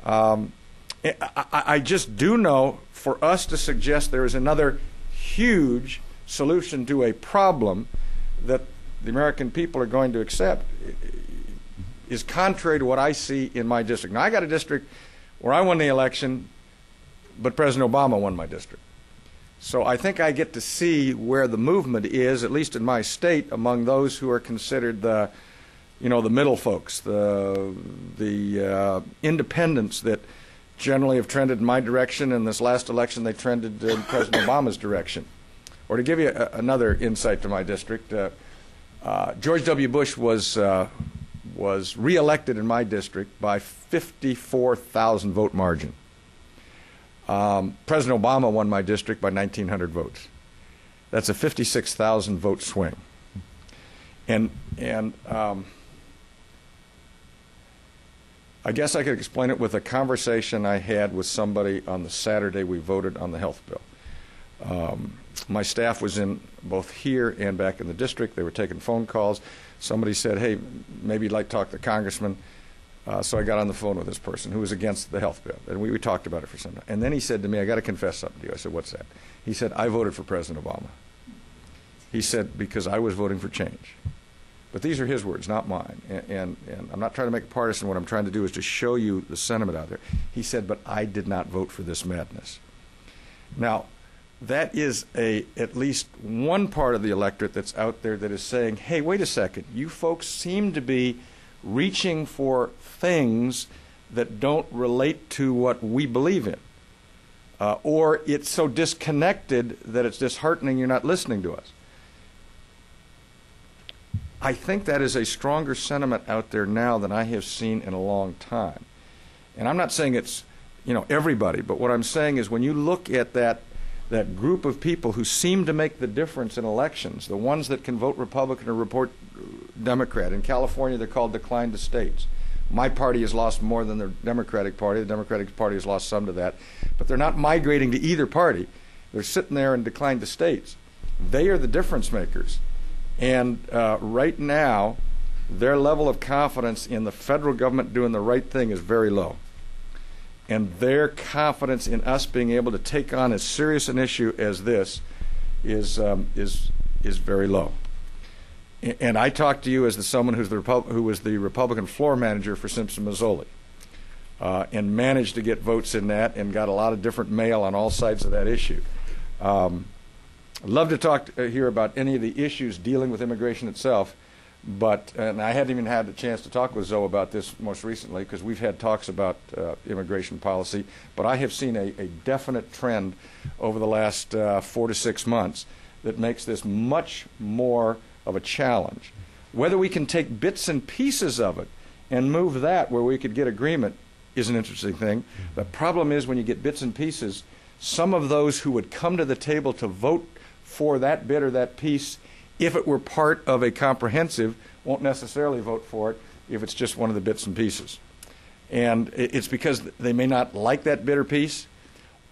I just do know for us to suggest there is another huge solution to a problem that the American people are going to accept is contrary to what I see in my district. Now, I got a district where I won the election, but President Obama won my district. So I think I get to see where the movement is, at least in my state, among those who are considered the middle folks, the independents that generally have trended in my direction. In this last election, they trended in President Obama's direction. Or to give you another insight to my district, George W. Bush was reelected in my district by 54,000 vote margin. President Obama won my district by 1,900 votes. That's a 56,000 vote swing. And I guess I could explain it with a conversation I had with somebody on the Saturday we voted on the health bill. My staff was in both here and back in the district. They were taking phone calls. Somebody said, hey, maybe you'd like to talk to the congressman. So I got on the phone with this person who was against the health bill, and we talked about it for some time. And then he said to me, I got to confess something to you. I said, what's that? He said, I voted for President Obama. He said, because I was voting for change. But these are his words, not mine. And I'm not trying to make it partisan. What I'm trying to do is to show you the sentiment out there. He said, but I did not vote for this madness. Now, that is at least one part of the electorate that's out there that is saying, hey, wait a second, you folks seem to be reaching for things that don't relate to what we believe in. Or it's so disconnected that it's disheartening you're not listening to us. I think that is a stronger sentiment out there now than I have seen in a long time. And I'm not saying it's, everybody, but what I'm saying is when you look at that group of people who seem to make the difference in elections, the ones that can vote Republican or report Democrat. In California, they're called declined estates. My party has lost more than the Democratic Party. The Democratic Party has lost some to that. But they're not migrating to either party. They're sitting there in declined estates. They are the difference makers. And right now, their level of confidence in the federal government doing the right thing is very low. And their confidence in us being able to take on as serious an issue as this is very low. And I talk to you as someone who was the Republican floor manager for Simpson-Mazzoli, and managed to get votes in that and got a lot of different mail on all sides of that issue. I'd love to talk here about any of the issues dealing with immigration itself, and I hadn't even had a chance to talk with Zoe about this most recently because we've had talks about immigration policy, but I have seen a definite trend over the last 4 to 6 months that makes this much more of a challenge. Whether we can take bits and pieces of it and move that where we could get agreement is an interesting thing. The problem is when you get bits and pieces, some of those who would come to the table to vote for that bit or that piece, if it were part of a comprehensive, won't necessarily vote for it if it's just one of the bits and pieces. And it's because they may not like that bit or piece,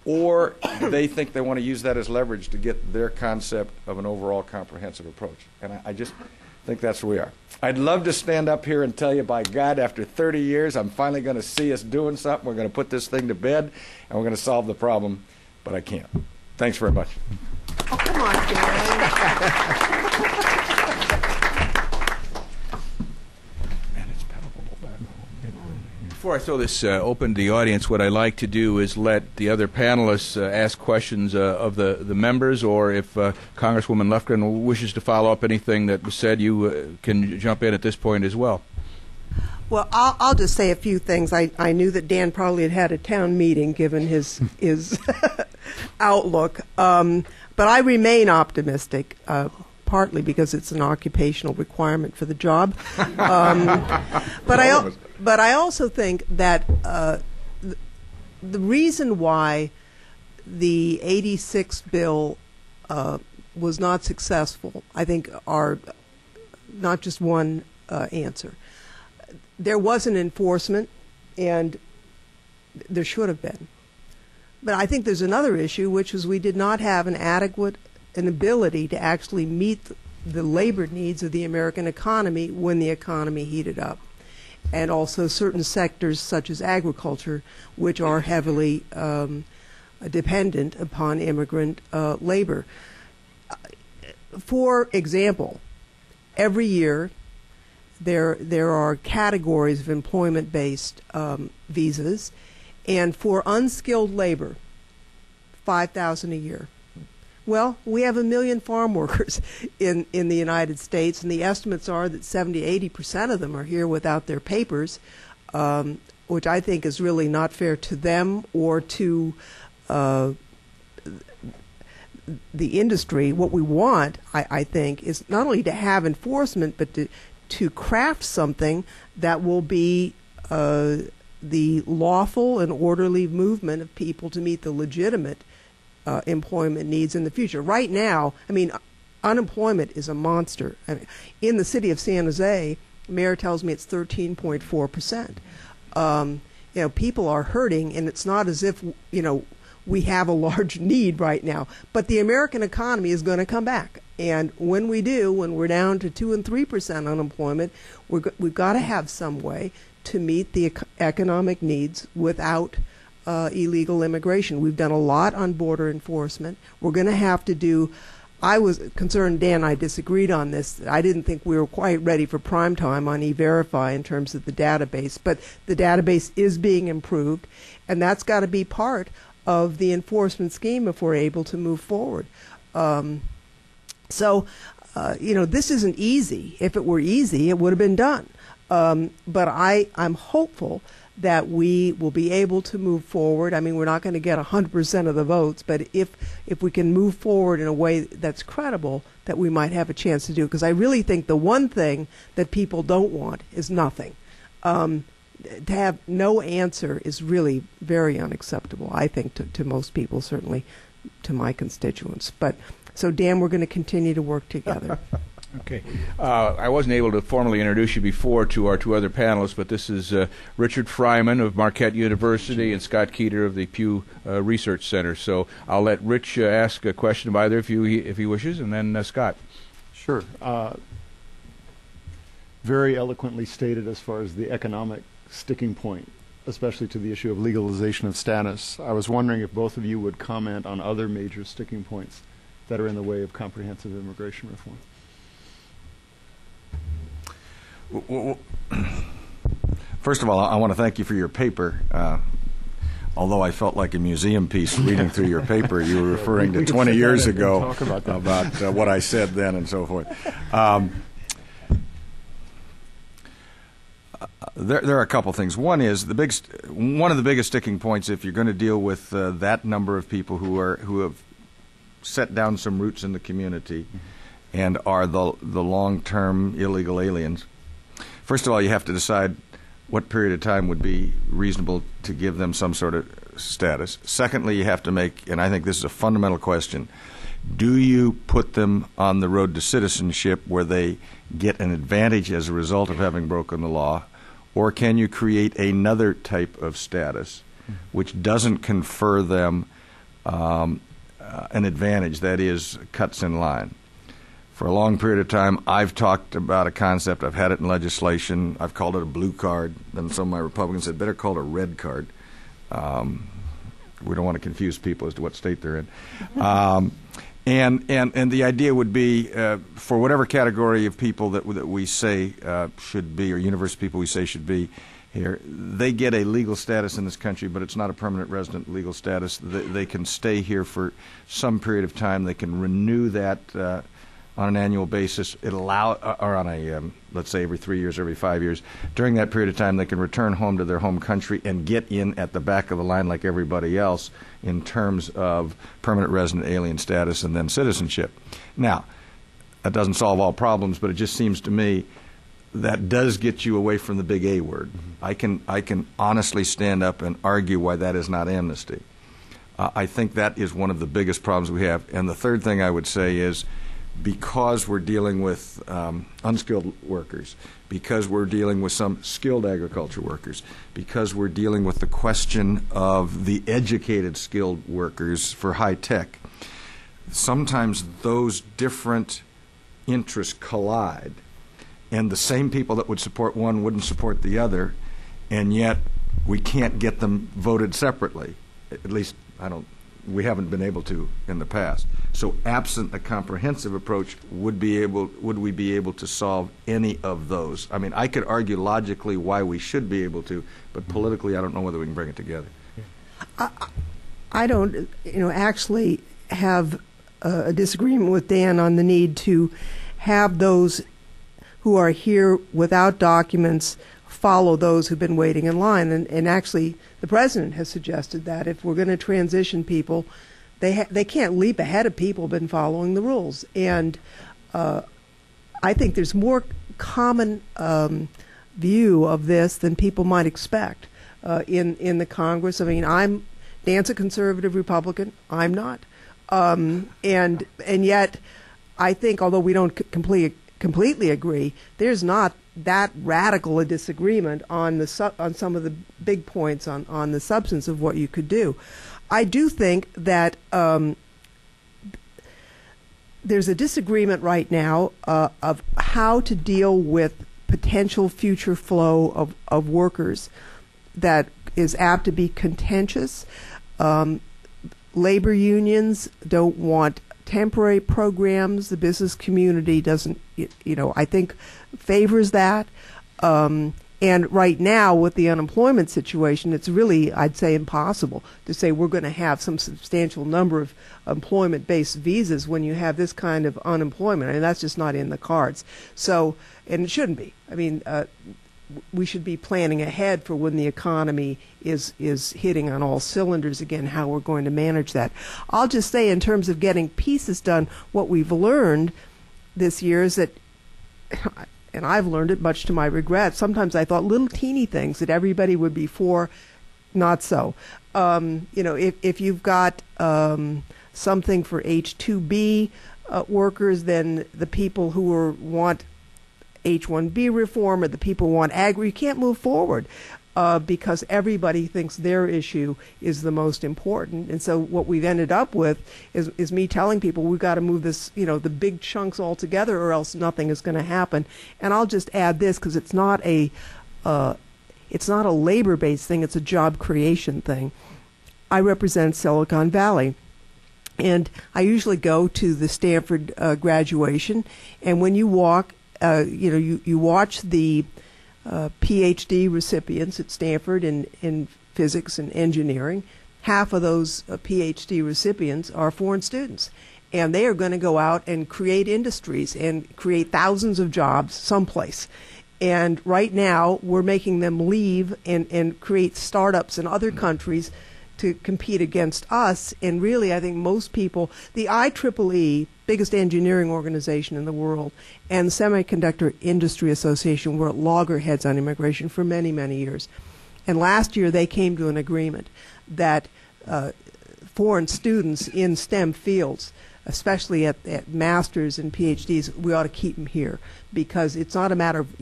or they think they want to use that as leverage to get their concept of an overall comprehensive approach. And I just think that's where we are. I'd love to stand up here and tell you, by God, after 30 years, I'm finally going to see us doing something. We're going to put this thing to bed, and we're going to solve the problem, but I can't. Thanks very much. Oh, come on, Dan. Before I throw this open to the audience, what I like to do is let the other panelists ask questions of the members, or if Congresswoman Lofgren wishes to follow up anything that was said, you can jump in at this point as well. Well, I'll just say a few things. I knew that Dan probably had a town meeting given his outlook, but I remain optimistic. Partly because it's an occupational requirement for the job, but I also think that the reason why the '86 bill was not successful, I think, are not just one answer. There was an enforcement, and there should have been. But I think there's another issue, which is we did not have an ability to actually meet the labor needs of the American economy when the economy heated up. And also certain sectors such as agriculture, which are heavily dependent upon immigrant labor. For example, every year there are categories of employment-based visas, and for unskilled labor, 5,000 a year. Well, we have 1 million farm workers in the United States, and the estimates are that 70–80% of them are here without their papers, which I think is really not fair to them or to the industry. What we want, I think, is not only to have enforcement, but to craft something that will be the lawful and orderly movement of people to meet the legitimate employment needs in the future. Right now, I mean, unemployment is a monster. I mean, in the city of San Jose, the mayor tells me it's 13.4%. People are hurting, and it's not as if, we have a large need right now. But the American economy is going to come back. And when we do, when we're down to 2 and 3% unemployment, we've got to have some way to meet the economic needs without illegal immigration. We've done a lot on border enforcement. We're going to have to do, I was concerned, Dan, I disagreed on this. I didn't think we were quite ready for prime time on E-Verify in terms of the database, but the database is being improved, and that's got to be part of the enforcement scheme if we're able to move forward. This isn't easy. If it were easy, it would have been done. But I'm hopeful that we will be able to move forward. I mean, we're not going to get 100% of the votes, but if we can move forward in a way that's credible, that we might have a chance to do. Because I really think the one thing that people don't want is nothing. To have no answer is really very unacceptable, I think, to most people, certainly to my constituents. So, Dan, we're going to continue to work together. Okay. I wasn't able to formally introduce you before to our two other panelists, but this is Richard Friman of Marquette University and Scott Keeter of the Pew Research Center. So I'll let Rich ask a question of either if he wishes, and then Scott. Sure. Very eloquently stated as far as the economic sticking point, especially to the issue of legalization of status. I was wondering if both of you would comment on other major sticking points that are in the way of comprehensive immigration reform. First of all, I want to thank you for your paper. Although I felt like a museum piece reading through your paper, you were referring to 20 years ago about what I said then and so forth. There are a couple things. One is one of the biggest sticking points if you're going to deal with that number of people who have set down some roots in the community and are the long-term illegal aliens. First of all, you have to decide what period of time would be reasonable to give them some sort of status. Secondly, you have to make, and I think this is a fundamental question, do you put them on the road to citizenship where they get an advantage as a result of having broken the law, or can you create another type of status which doesn't confer them an advantage, that is, cuts in line? For a long period of time, I've talked about a concept. I've had it in legislation. I've called it a blue card. Then some of my Republicans said, better call it a red card. We don't want to confuse people as to what state they're in. And the idea would be for whatever category of people that we say should be, or universe of people we say should be, here. They get a legal status in this country, but it's not a permanent resident legal status. They can stay here for some period of time. They can renew that on an annual basis. Or on a, let's say, every 3 years, every 5 years. During that period of time, they can return home to their home country and get in at the back of the line like everybody else in terms of permanent resident alien status and then citizenship. Now, that doesn't solve all problems, but it just seems to me that does get you away from the big A word. Mm-hmm. I can honestly stand up and argue why that is not amnesty. I think that is one of the biggest problems we have. And the third thing I would say is, because we're dealing with unskilled workers, because we're dealing with some skilled agriculture workers, because we're dealing with the question of the educated skilled workers for high tech, sometimes those different interests collide, and the same people that would support one wouldn't support the other, and yet we can't get them voted separately. At least we haven't been able to in the past. So absent a comprehensive approach, would we be able to solve any of those? I mean, I could argue logically why we should be able to, but politically I don't know whether we can bring it together. I don't actually have a disagreement with Dan on the need to have those who are here without documents follow those who've been waiting in line. And actually, the President has suggested that if we're going to transition people, they can't leap ahead of people who've been following the rules. And I think there's more common view of this than people might expect in the Congress. I mean, Dan's a conservative Republican. I'm not. And yet, I think, although we don't completely agree, there's not that radical a disagreement on some of the big points on the substance of what you could do. I do think that there's a disagreement right now of how to deal with potential future flow of workers that is apt to be contentious. Labor unions don't want temporary programs. The business community doesn't, I think, favors that. And right now, with the unemployment situation, it's really, I'd say, impossible to say we're going to have some substantial number of employment-based visas when you have this kind of unemployment. I mean, that's just not in the cards. So, and it shouldn't be. I mean, we should be planning ahead for when the economy is hitting on all cylinders again, how we're going to manage that. I'll just say, in terms of getting pieces done, what we've learned this year is that, and I've learned it much to my regret, sometimes I thought little teeny things that everybody would be for, not so. If you've got something for H-2B workers, then the people who want H-1B reform or the people who want agri, you can't move forward because everybody thinks their issue is the most important. And so what we've ended up with is me telling people we've got to move this, the big chunks all together, or else nothing is going to happen. And I'll just add this, because it's not a labor-based thing, it's a job creation thing. I represent Silicon Valley. And I usually go to the Stanford graduation, and when you walk, you watch the PhD recipients at Stanford in physics and engineering. Half of those PhD recipients are foreign students, and they are going to go out and create industries and create thousands of jobs someplace. And right now, we're making them leave and create startups in other countries to compete against us. And really, I think most people, the IEEE, biggest engineering organization in the world, and the Semiconductor Industry Association were at loggerheads on immigration for many, many years. And last year, they came to an agreement that foreign students in STEM fields, especially at master's and PhDs, we ought to keep them here, because it's not a matter of,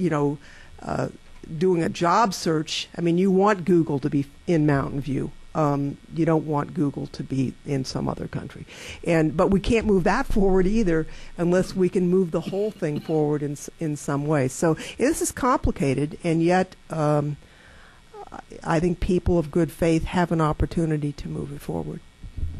doing a job search. I mean, you want Google to be in Mountain View. You don't want Google to be in some other country. But we can't move that forward either unless we can move the whole thing forward in some way. So this is complicated, and yet I think people of good faith have an opportunity to move it forward.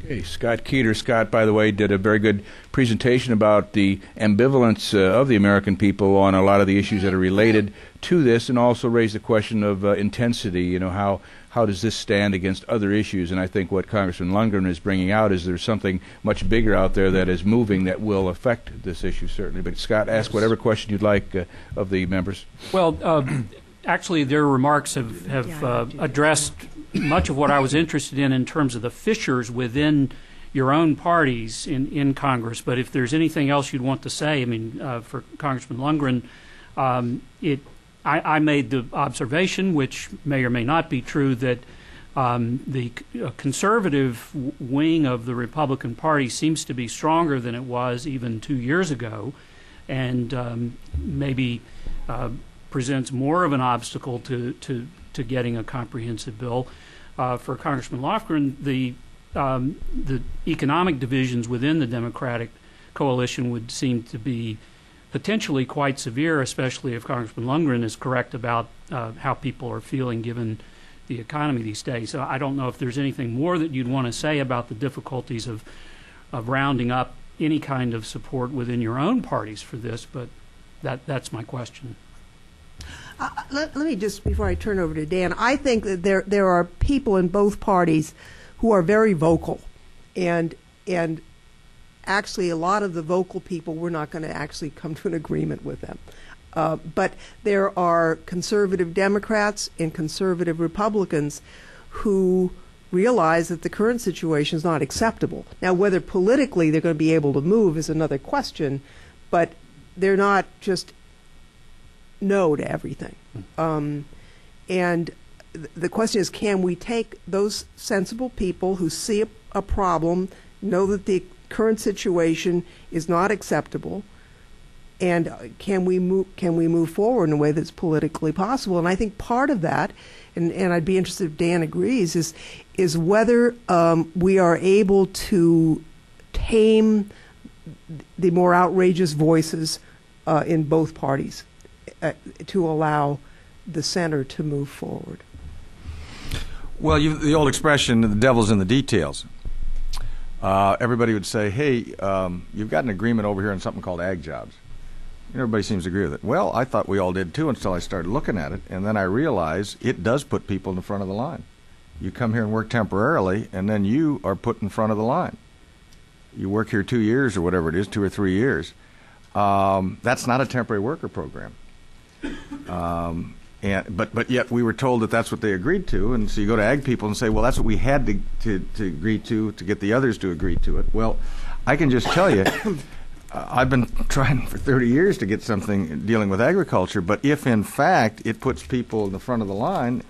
Okay, Scott Keeter. Scott, by the way, did a very good presentation about the ambivalence of the American people on a lot of the issues that are related to this, and also raised the question of intensity. You know, how does this stand against other issues? And I think what Congressman Lungren is bringing out is there's something much bigger out there that is moving that will affect this issue, certainly. But Scott, ask whatever question you'd like of the members. Well, actually, their remarks have addressed much of what I was interested in terms of the fissures within your own parties in Congress. But if there's anything else you'd want to say, I mean, for Congressman Lungren, I made the observation, which may or may not be true, that the conservative wing of the Republican Party seems to be stronger than it was even 2 years ago, and maybe presents more of an obstacle to getting a comprehensive bill. For Congressman Lofgren, the economic divisions within the Democratic coalition would seem to be potentially quite severe, especially if Congressman Lungren is correct about how people are feeling given the economy these days. So I don't know if there's anything more that you'd want to say about the difficulties of rounding up any kind of support within your own parties for this, but that's my question. Let me just, before I turn over to Dan, I think that there are people in both parties who are very vocal, and actually a lot of the vocal people, we're not going to actually come to an agreement with them. But there are conservative Democrats and conservative Republicans who realize that the current situation is not acceptable. Now, whether politically they're going to be able to move is another question, but they're not just no to everything. And the question is, can we take those sensible people who see a problem, know that the current situation is not acceptable, and can we move forward in a way that's politically possible? And I think part of that, and I'd be interested if Dan agrees, is whether we are able to tame the more outrageous voices in both parties to allow the center to move forward. Well, the old expression, the devil's in the details. Everybody would say, hey, you've got an agreement over here on something called ag jobs. Everybody seems to agree with it. Well, I thought we all did too until I started looking at it, and then I realized it does put people in the front of the line. You come here and work temporarily, and then you are put in front of the line. You work here 2 years or whatever it is, 2 or 3 years. That's not a temporary worker program. But yet we were told that that's what they agreed to, and so you go to ag people and say, well, that's what we had to agree to get the others to agree to it. Well, I can just tell you, I've been trying for 30 years to get something dealing with agriculture, but if in fact it puts people in the front of the line,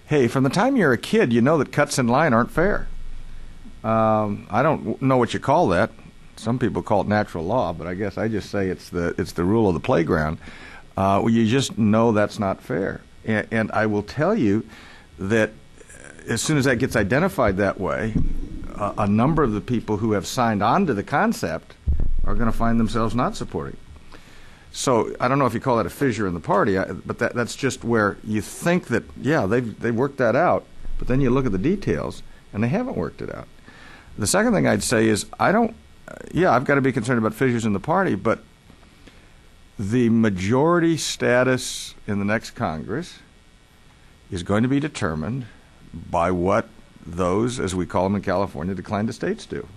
hey, from the time you're a kid, you know that cuts in line aren't fair. I don't know what you call that. Some people call it natural law, but I guess I just say it's the rule of the playground. You just know that's not fair. And I will tell you that as soon as that gets identified that way, a number of the people who have signed on to the concept are going to find themselves not supporting. So I don't know if you call that a fissure in the party, but that's just where you think that, yeah, they've worked that out, but then you look at the details, and they haven't worked it out. The second thing I'd say is I've got to be concerned about fissures in the party, but the majority status in the next Congress is going to be determined by what those, as we call them in California, declined estates do.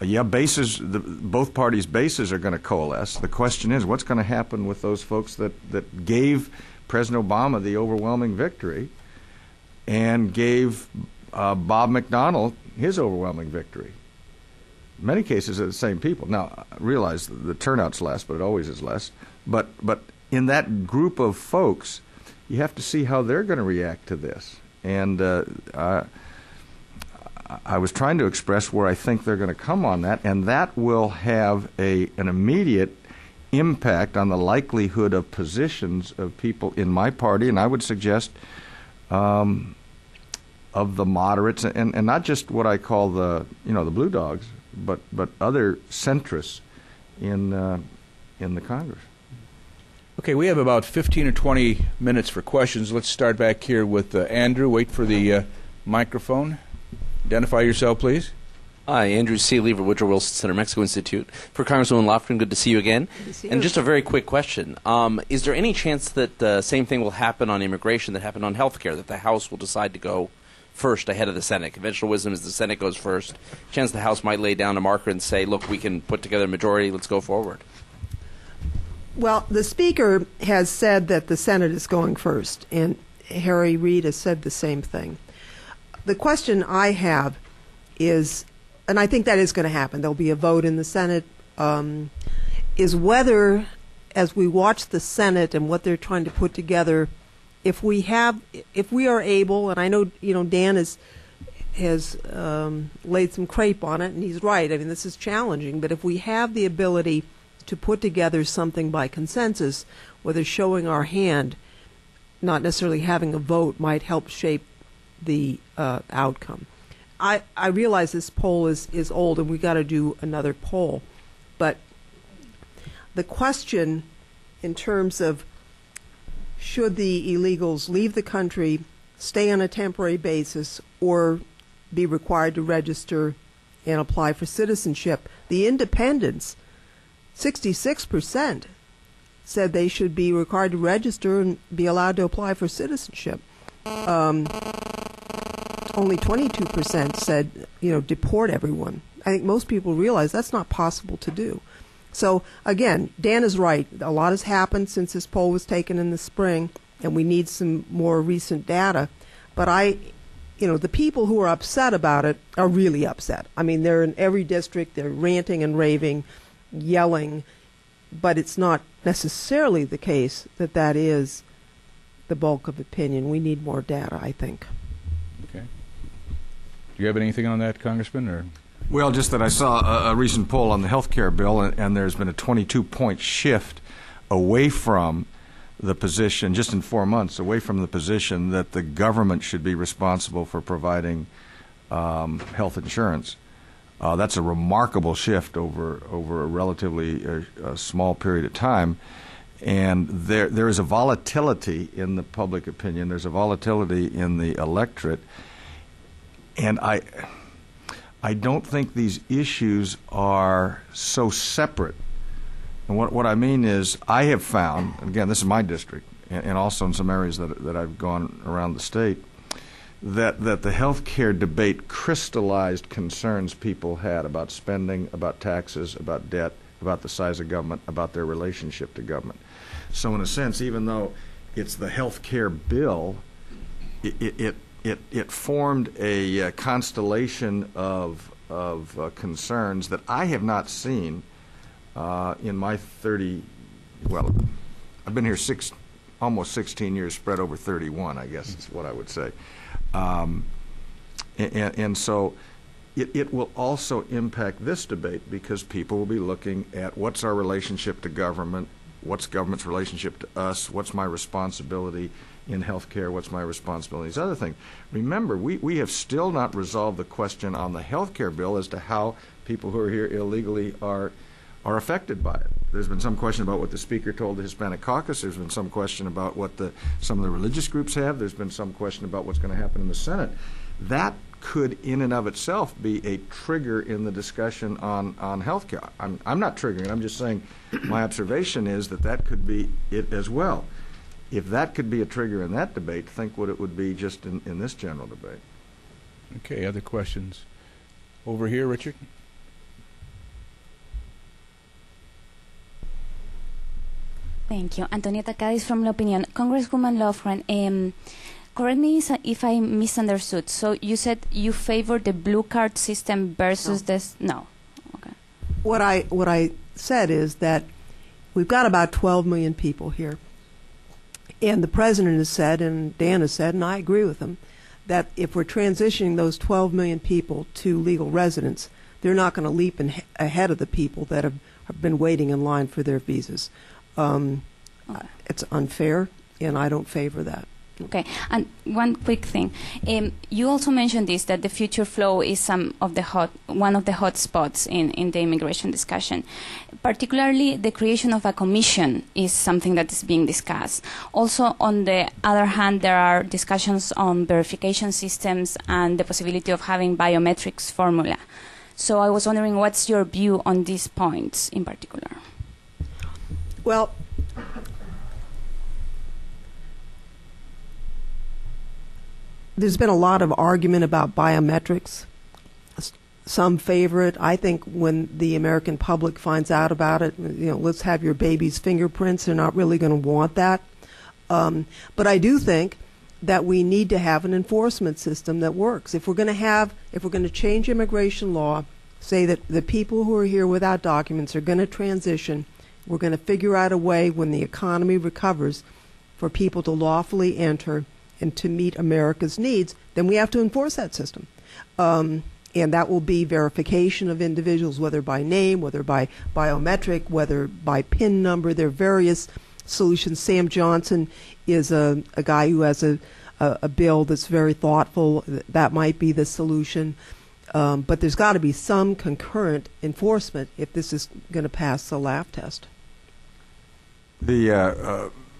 Both parties' bases are going to coalesce. The question is, what's going to happen with those folks that gave President Obama the overwhelming victory and gave Bob McDonnell his overwhelming victory? In many cases, they're the same people. Now, I realize the turnout's less, but it always is less. But in that group of folks, you have to see how they're going to react to this. And I was trying to express where I think they're going to come on that, and that will have an immediate impact on the likelihood of positions of people in my party, and I would suggest of the moderates, and not just what I call the blue dogs, but other centrists in the Congress. Okay, we have about 15 or 20 minutes for questions. Let's start back here with Andrew. Wait for the microphone. Identify yourself, please. Hi, Andrew C. Lever, Woodrow Wilson Center, Mexico Institute. For Congresswoman Lofgren, good to see you again. Good to see and you. just a very quick question. Is there any chance that the same thing will happen on immigration that happened on health care, that the House will decide to go first ahead of the Senate? Conventional wisdom is the Senate goes first. Chance the House might lay down a marker and say, look, we can put together a majority, let's go forward. Well, the Speaker has said that the Senate is going first, and Harry Reid has said the same thing. The question I have is, and I think that is going to happen, there'll be a vote in the Senate, is whether, as we watch the Senate and what they're trying to put together, if we are able, and I know Dan has laid some crepe on it, and he's right. I mean, this is challenging, but if we have the ability to put together something by consensus, whether showing our hand, not necessarily having a vote, might help shape the outcome. I realize this poll is old, and we got to do another poll, but the question in terms of should the illegals leave the country, stay on a temporary basis, or be required to register and apply for citizenship, the independents, 66%, said they should be required to register and be allowed to apply for citizenship. Only 22% said, deport everyone. I think most people realize that's not possible to do. So, again, Dan is right. A lot has happened since this poll was taken in the spring, and we need some more recent data. But the people who are upset about it are really upset. I mean, they're in every district. They're ranting and raving, yelling. But it's not necessarily the case that is the bulk of opinion. We need more data, I think. Okay. Do you have anything on that, Congressman? Or? Well, just that I saw a recent poll on the health care bill, and there's been a 22-point shift away from the position, just in 4 months, away from the position that the government should be responsible for providing health insurance. That's a remarkable shift over a relatively small period of time. And there is a volatility in the public opinion. There's a volatility in the electorate. And I don't think these issues are so separate. And what I mean is, I have found, again, this is my district, and also in some areas that I've gone around the state, that the health care debate crystallized concerns people had about spending, about taxes, about debt, about the size of government, about their relationship to government. So in a sense, even though it's the health care bill, it formed a constellation of concerns that I have not seen in my 30, well, I've been here almost 16 years, spread over 31, I guess is what I would say. And so it will also impact this debate, because people will be looking at what's our relationship to government, what's government's relationship to us, what's my responsibility in health care, what's my responsibility, these other things. Remember, we have still not resolved the question on the health care bill as to how people who are here illegally are affected by it. There's been some question about what the Speaker told the Hispanic caucus. There's been some question about what some of the religious groups have. There's been some question about what's going to happen in the Senate. That could, in and of itself, be a trigger in the discussion on health care. I'm not triggering it. I'm just saying my observation is that could be it as well. If that could be a trigger in that debate, think what it would be just in this general debate. Okay, other questions? Over here, Richard. Thank you. Antonieta Cadiz from La Opinion. Congresswoman Lofgren, correct me if I misunderstood. So you said you favor the blue card system versus this? No. Okay. What I said is that we've got about 12 million people here. And the President has said, and Dan has said, and I agree with him, that if we're transitioning those 12 million people to legal residents, they're not going to leap ahead of the people that have been waiting in line for their visas. It's unfair, and I don't favor that. Okay, and one quick thing. You also mentioned this, that the future flow is one of the hot spots in the immigration discussion. Particularly, the creation of a commission is something that is being discussed. Also, on the other hand, there are discussions on verification systems and the possibility of having biometrics formula. So I was wondering, what's your view on these points in particular? Well, there's been a lot of argument about biometrics. Some favor it. I think when the American public finds out about it, let's have your baby's fingerprints. They're not really going to want that. But I do think that we need to have an enforcement system that works. If we're going to change immigration law, say that the people who are here without documents are going to transition, we're going to figure out a way when the economy recovers for people to lawfully enter and to meet America's needs, then we have to enforce that system. And that will be verification of individuals, whether by name, whether by biometric, whether by PIN number. There are various solutions. Sam Johnson is a guy who has a bill that's very thoughtful. That might be the solution. But there's got to be some concurrent enforcement if this is going to pass the laugh test.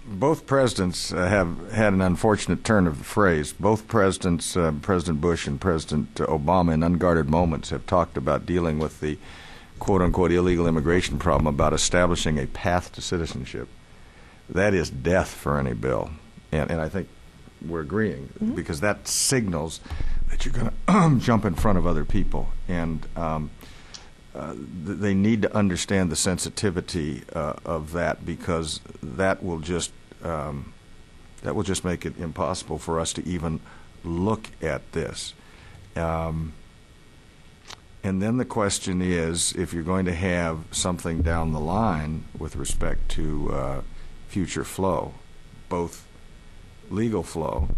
Both presidents have had an unfortunate turn of the phrase. Both presidents, President Bush and President Obama, in unguarded moments, have talked about dealing with the quote-unquote illegal immigration problem, about establishing a path to citizenship. That is death for any bill. And I think we're agreeing, because that signals that you're going to jump in front of other people. And they need to understand the sensitivity of that, because that will just make it impossible for us to even look at this. And then the question is, if you're going to have something down the line with respect to future flow, both legal flow,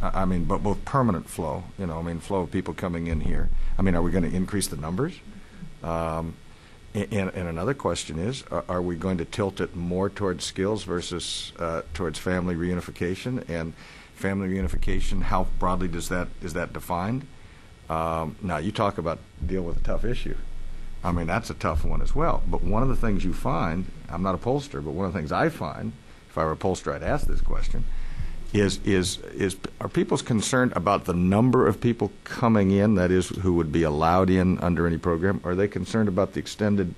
but both permanent flow, flow of people coming in here. Are we going to increase the numbers? And another question is, are we going to tilt it more towards skills versus towards family reunification? And family reunification, how broadly is that defined? Now, you talk about deal with a tough issue. That's a tough one as well. But one of the things you find, I'm not a pollster, but one of the things I find, if I were a pollster, I'd ask this question, is are people concerned about the number of people coming in, that is, who would be allowed in under any program? Or are they concerned about the extended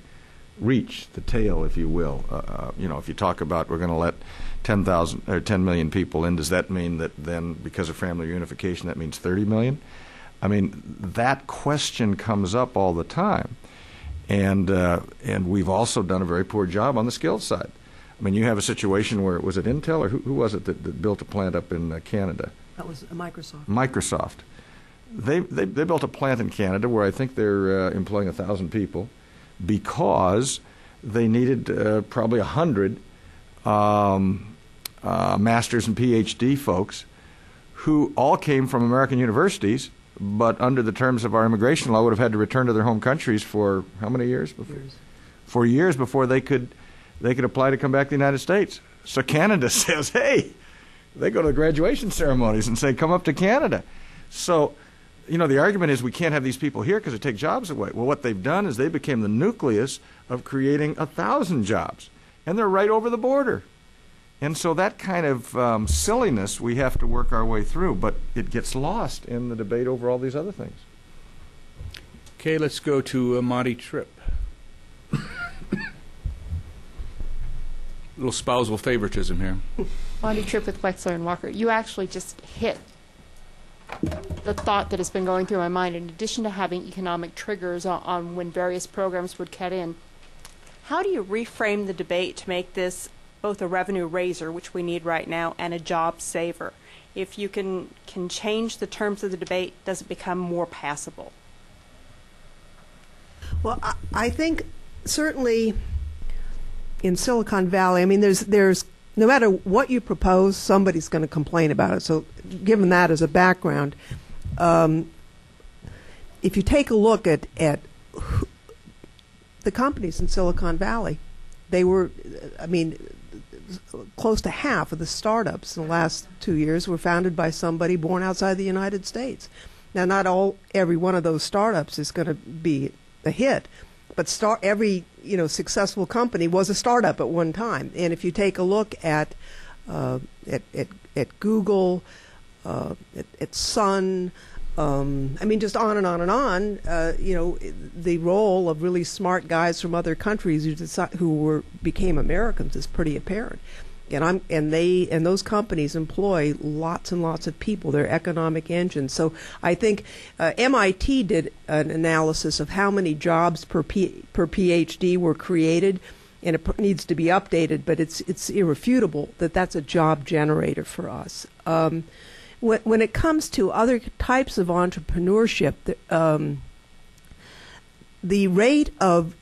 reach, the tail, if you will? If you talk about we're going to let 10,000 or 10 million people in, does that mean that then, because of family reunification, that means 30 million? That question comes up all the time, and we've also done a very poor job on the skills side. You have a situation where, was it Intel or who was it that built a plant up in Canada? That was Microsoft. Microsoft. They built a plant in Canada where I think they're employing 1,000 people, because they needed probably 100 master's and PhD folks who all came from American universities, but under the terms of our immigration law would have had to return to their home countries for how many years? For years before they could apply to come back to the United States. So Canada says, hey, they go to the graduation ceremonies and say, come up to Canada. So, the argument is we can't have these people here because it takes jobs away. Well, what they've done is they became the nucleus of creating 1,000 jobs, and they're right over the border. And so that kind of silliness we have to work our way through, but it gets lost in the debate over all these other things. Okay, let's go to Monty Tripp. Little spousal favoritism here. Monty Tripp with Wexler and Walker. You actually just hit the thought that has been going through my mind. In addition to having economic triggers on when various programs would cut in, how do you reframe the debate to make this both a revenue raiser, which we need right now, and a job saver? If you can change the terms of the debate, does it become more passable? Well, I think certainly in Silicon Valley, there's no matter what you propose, somebody's going to complain about it. So given that as a background, if you take a look at the companies in Silicon Valley, they were, close to half of the startups in the last 2 years were founded by somebody born outside the United States. Now, not every one of those startups is going to be a hit, but every successful company was a startup at one time. And if you take a look at Google, at Sun, just on and on and on. The role of really smart guys from other countries who became Americans is pretty apparent. And those companies employ lots and lots of people. They're economic engines. So I think MIT did an analysis of how many jobs per PhD were created, and it needs to be updated. But it's irrefutable that that's a job generator for us. When it comes to other types of entrepreneurship, the rate of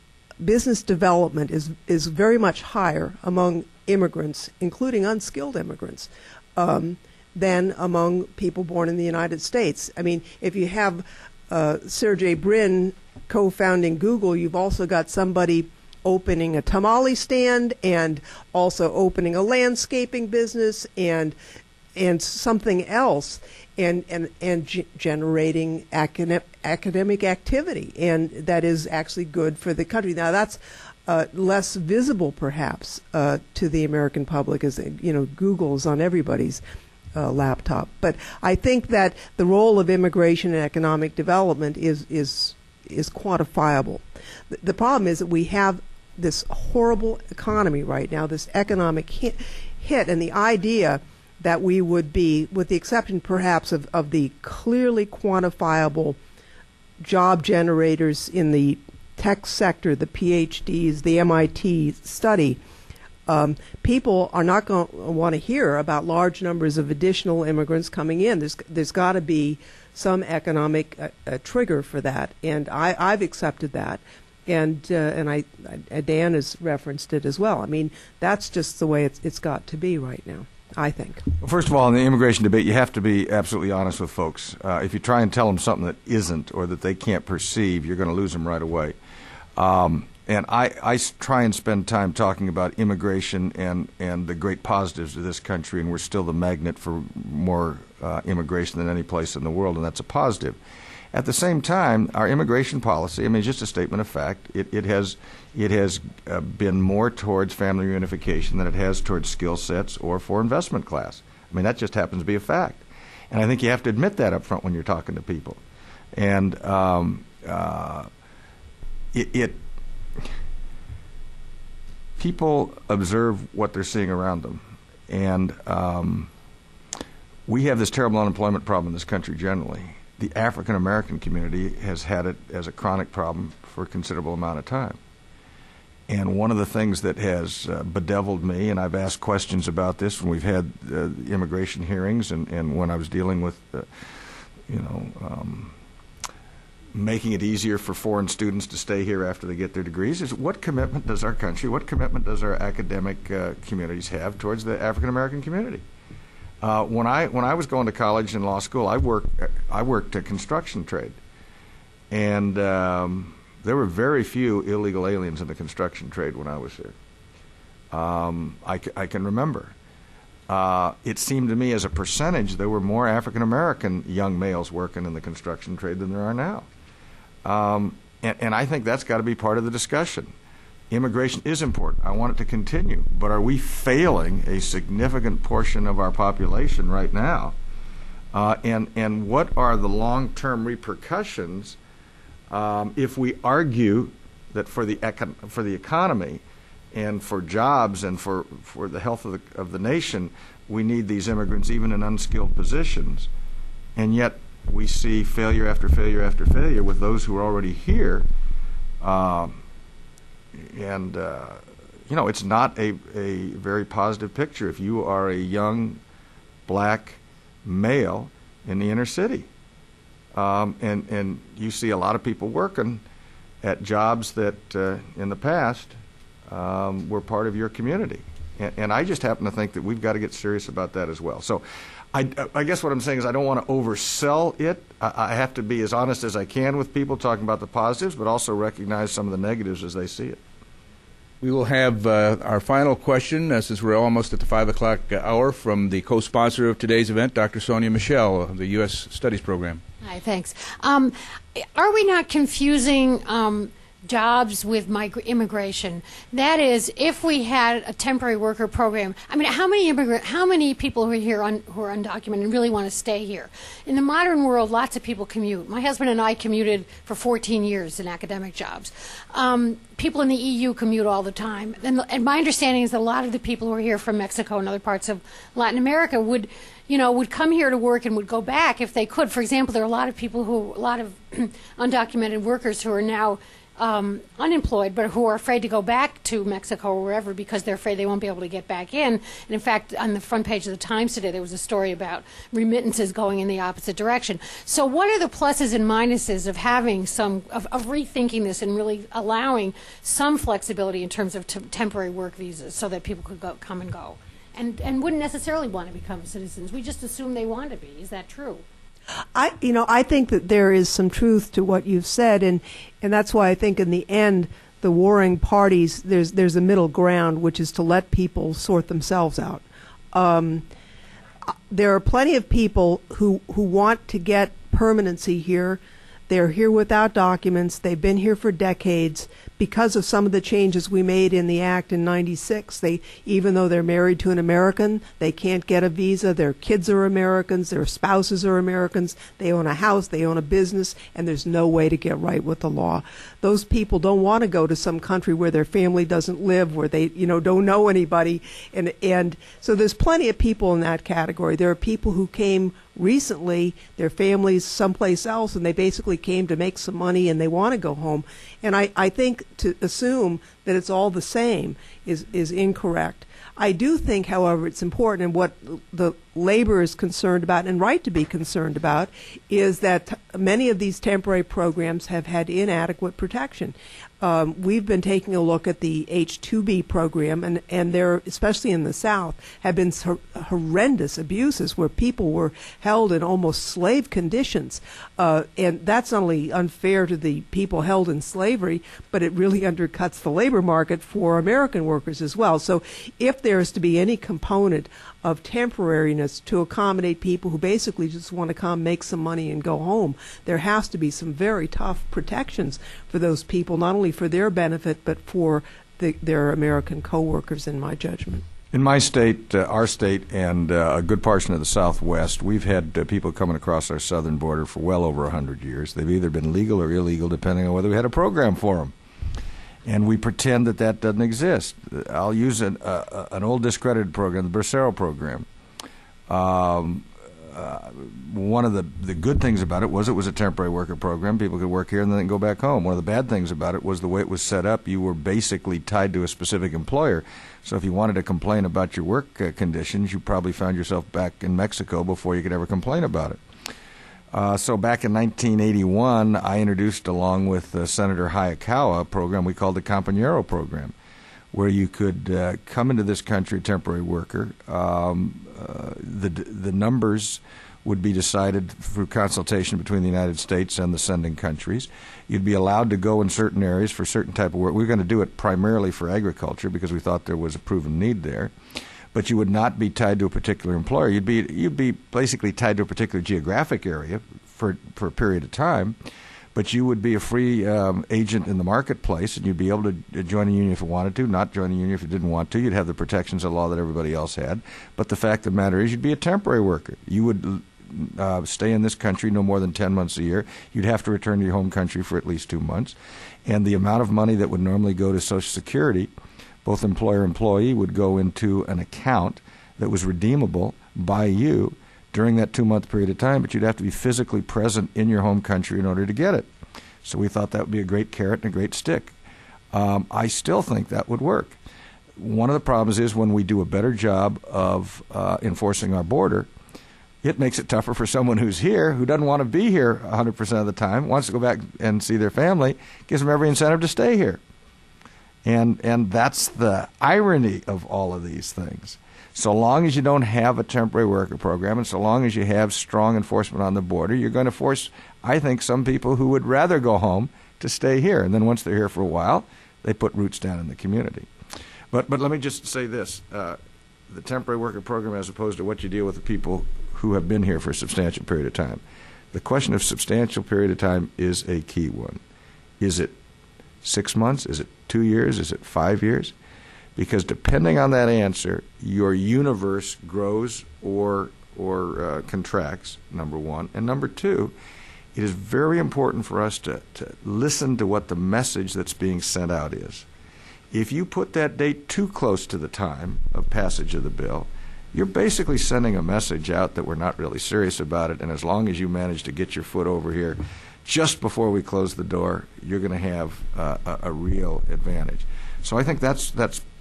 business development is very much higher among immigrants, including unskilled immigrants, than among people born in the United States. I mean, if you have Sergey Brin co-founding Google, you've also got somebody opening a tamale stand and also opening a landscaping business and something else, and generating academic activity, and that is actually good for the country. Now that's less visible, perhaps, to the American public, as Google is on everybody's laptop. But I think that the role of immigration and economic development is quantifiable. The problem is that we have this horrible economy right now, this economic hit, and the idea that we would be, with the exception perhaps of the clearly quantifiable job generators in the tech sector, the PhDs, the MIT study, people are not going to want to hear about large numbers of additional immigrants coming in. There's got to be some economic trigger for that, and I've accepted that, and Dan has referenced it as well. I mean, that's just the way it's got to be right now, I think. Well, first of all, in the immigration debate, you have to be absolutely honest with folks. If you try and tell them something that isn't or that they can't perceive, you're going to lose them right away. And I try and spend time talking about immigration and the great positives of this country, and we're still the magnet for more immigration than any place in the world, and that's a positive. At the same time, our immigration policy, I mean, just a statement of fact, it has been more towards family reunification than it has towards skill sets or for investment class. I mean, that just happens to be a fact. And I think you have to admit that up front when you're talking to people. And people observe what they're seeing around them. And we have this terrible unemployment problem in this country generally. The African American community has had it as a chronic problem for a considerable amount of time. And one of the things that has bedeviled me, and I've asked questions about this when we've had immigration hearings and when I was dealing with, making it easier for foreign students to stay here after they get their degrees, is what commitment does our country, what commitment does our academic communities have towards the African American community? When I was going to college and law school, I worked a construction trade, and there were very few illegal aliens in the construction trade when I was here. I can remember. It seemed to me, as a percentage, there were more African American young males working in the construction trade than there are now, and I think that's got to be part of the discussion. Immigration is important. I want it to continue. But are we failing a significant portion of our population right now? And what are the long-term repercussions if we argue that for the economy and for jobs and for the health of the nation, we need these immigrants even in unskilled positions, and yet we see failure after failure after failure with those who are already here. It's not a very positive picture if you are a young black male in the inner city. And you see a lot of people working at jobs that in the past were part of your community. And I just happen to think that we've got to get serious about that as well. So I guess what I'm saying is I don't want to oversell it. I have to be as honest as I can with people talking about the positives, but also recognize some of the negatives as they see it. We will have our final question, since we're almost at the 5 o'clock hour, from the co-sponsor of today's event, Dr. Sonia Michelle of the U.S. Studies Program. Hi, thanks. Are we not confusing jobs with immigration? That is, if we had a temporary worker program, I mean, how many people who are here who are undocumented and really want to stay here? In the modern world, lots of people commute. My husband and I commuted for 14 years in academic jobs. People in the EU commute all the time. And my understanding is that a lot of the people who are here from Mexico and other parts of Latin America would come here to work and would go back if they could. For example, there are a lot of undocumented workers who are now unemployed, but who are afraid to go back to Mexico or wherever because they're afraid they won't be able to get back in. And in fact, on the front page of the Times today, there was a story about remittances going in the opposite direction. So what are the pluses and minuses of having of rethinking this and really allowing some flexibility in terms of temporary work visas so that people could come and go and wouldn't necessarily want to become citizens? We just assume they want to be. Is that true? I think that there is some truth to what you've said, and that's why I think in the end, the warring parties, there's a middle ground, which is to let people sort themselves out. There are plenty of people who want to get permanency here. They're here without documents. They've been here for decades. Because of some of the changes we made in the Act in '96, even though they're married to an American, they can't get a visa. Their kids are Americans. Their spouses are Americans. They own a house. They own a business, and there's no way to get right with the law. Those people don't want to go to some country where their family doesn't live, where they don't know anybody, and so there's plenty of people in that category. There are people who came recently, their families someplace else, and they basically came to make some money and they want to go home. And I think to assume that it's all the same is incorrect. I do think, however, it's important, and what the labor is concerned about, and right to be concerned about, is that many of these temporary programs have had inadequate protection. We've been taking a look at the H-2B program, and there, especially in the South, have been horrendous abuses where people were held in almost slave conditions. And that's not only unfair to the people held in slavery, but it really undercuts the labor market for American workers as well. So if there is to be any component of temporariness to accommodate people who basically just want to come, make some money, and go home, there has to be some very tough protections for those people, not only for their benefit, but for their American co-workers, in my judgment. In my state, our state, and a good portion of the Southwest, we've had people coming across our southern border for well over 100 years. They've either been legal or illegal, depending on whether we had a program for them. And we pretend that doesn't exist. I'll use an old discredited program, the Bracero program. One of the good things about it was a temporary worker program. People could work here and then go back home. One of the bad things about it was the way it was set up. You were basically tied to a specific employer. So if you wanted to complain about your work conditions, you probably found yourself back in Mexico before you could ever complain about it. So back in 1981, I introduced, along with Senator Hayakawa, a program we called the Compañero program, where you could come into this country, a temporary worker. The numbers would be decided through consultation between the United States and the sending countries. You'd be allowed to go in certain areas for certain type of work. We were going to do it primarily for agriculture because we thought there was a proven need there. But you would not be tied to a particular employer. You'd be basically tied to a particular geographic area for a period of time, but you would be a free agent in the marketplace, and you'd be able to join a union if you wanted to, not join a union if you didn't want to. You'd have the protections of law that everybody else had. But the fact of the matter is you'd be a temporary worker. You would stay in this country no more than 10 months a year. You'd have to return to your home country for at least 2 months. And the amount of money that would normally go to Social Security, both employer and employee, would go into an account that was redeemable by you during that 2-month period of time, but you'd have to be physically present in your home country in order to get it. So we thought that would be a great carrot and a great stick. I still think that would work. One of the problems is when we do a better job of enforcing our border, it makes it tougher for someone who's here, who doesn't want to be here 100% of the time, wants to go back and see their family, gives them every incentive to stay here. And that's the irony of all of these things. So long as you don't have a temporary worker program, and so long as you have strong enforcement on the border, you're going to force, I think, some people who would rather go home to stay here. And then once they're here for a while, they put roots down in the community. But let me just say this. The temporary worker program, as opposed to what you deal with the people who have been here for a substantial period of time. The question of substantial period of time is a key one. Is it 6 months? Is it 2 years? Is it 5 years? Because depending on that answer, your universe grows or contracts, number one. And number two, it is very important for us to listen to what the message that's being sent out is. If you put that date too close to the time of passage of the bill, you're basically sending a message out that we're not really serious about it, and as long as you manage to get your foot over here just before we close the door, you're going to have a real advantage. So I think that's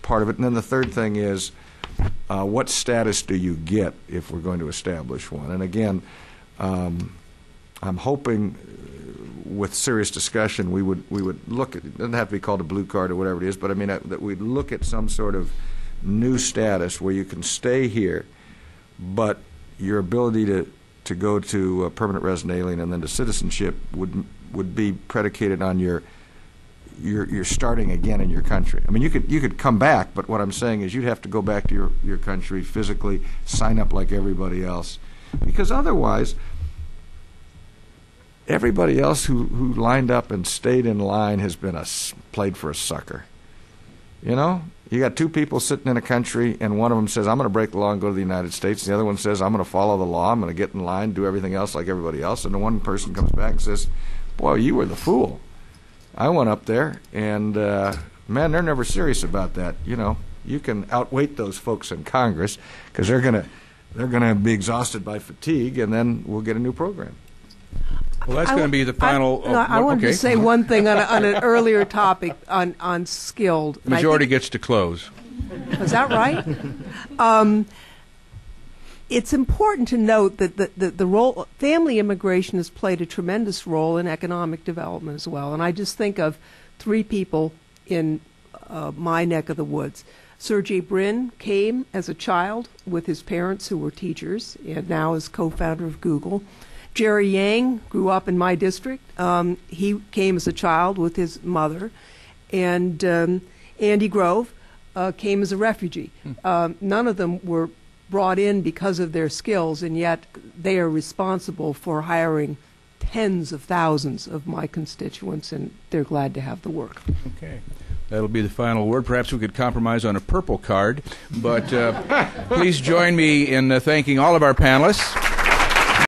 part of it. And then the third thing is, what status do you get if we're going to establish one? And again, I'm hoping with serious discussion we would look at, it doesn't have to be called a blue card or whatever it is, but I mean that we'd look at some sort of new status where you can stay here, but your ability to go to a permanent resident alien and then to citizenship would be predicated on your starting again in your country. I mean, you could come back, but what I'm saying is you'd have to go back to your country physically, sign up like everybody else, because otherwise everybody else who lined up and stayed in line has been played for a sucker. You know, you got two people sitting in a country, and one of them says, I'm going to break the law and go to the United States. And the other one says, I'm going to follow the law. I'm going to get in line, do everything else like everybody else. And the one person comes back and says, boy, you were the fool. I went up there, and, man, they're never serious about that. You know, you can outweight those folks in Congress because they're going to be exhausted by fatigue, and then we'll get a new program. Well, that's going to be the final. I wanted to say one thing on an earlier topic on skilled. Majority gets to close. Is that right? It's important to note that the role family immigration has played a tremendous role in economic development as well. And I just think of three people in my neck of the woods. Sergey Brin came as a child with his parents who were teachers and now is co-founder of Google. Jerry Yang grew up in my district. He came as a child with his mother. And Andy Grove came as a refugee. None of them were brought in because of their skills, and yet they are responsible for hiring tens of thousands of my constituents, and they're glad to have the work. Okay. That'll be the final word. Perhaps we could compromise on a purple card. But please join me in thanking all of our panelists.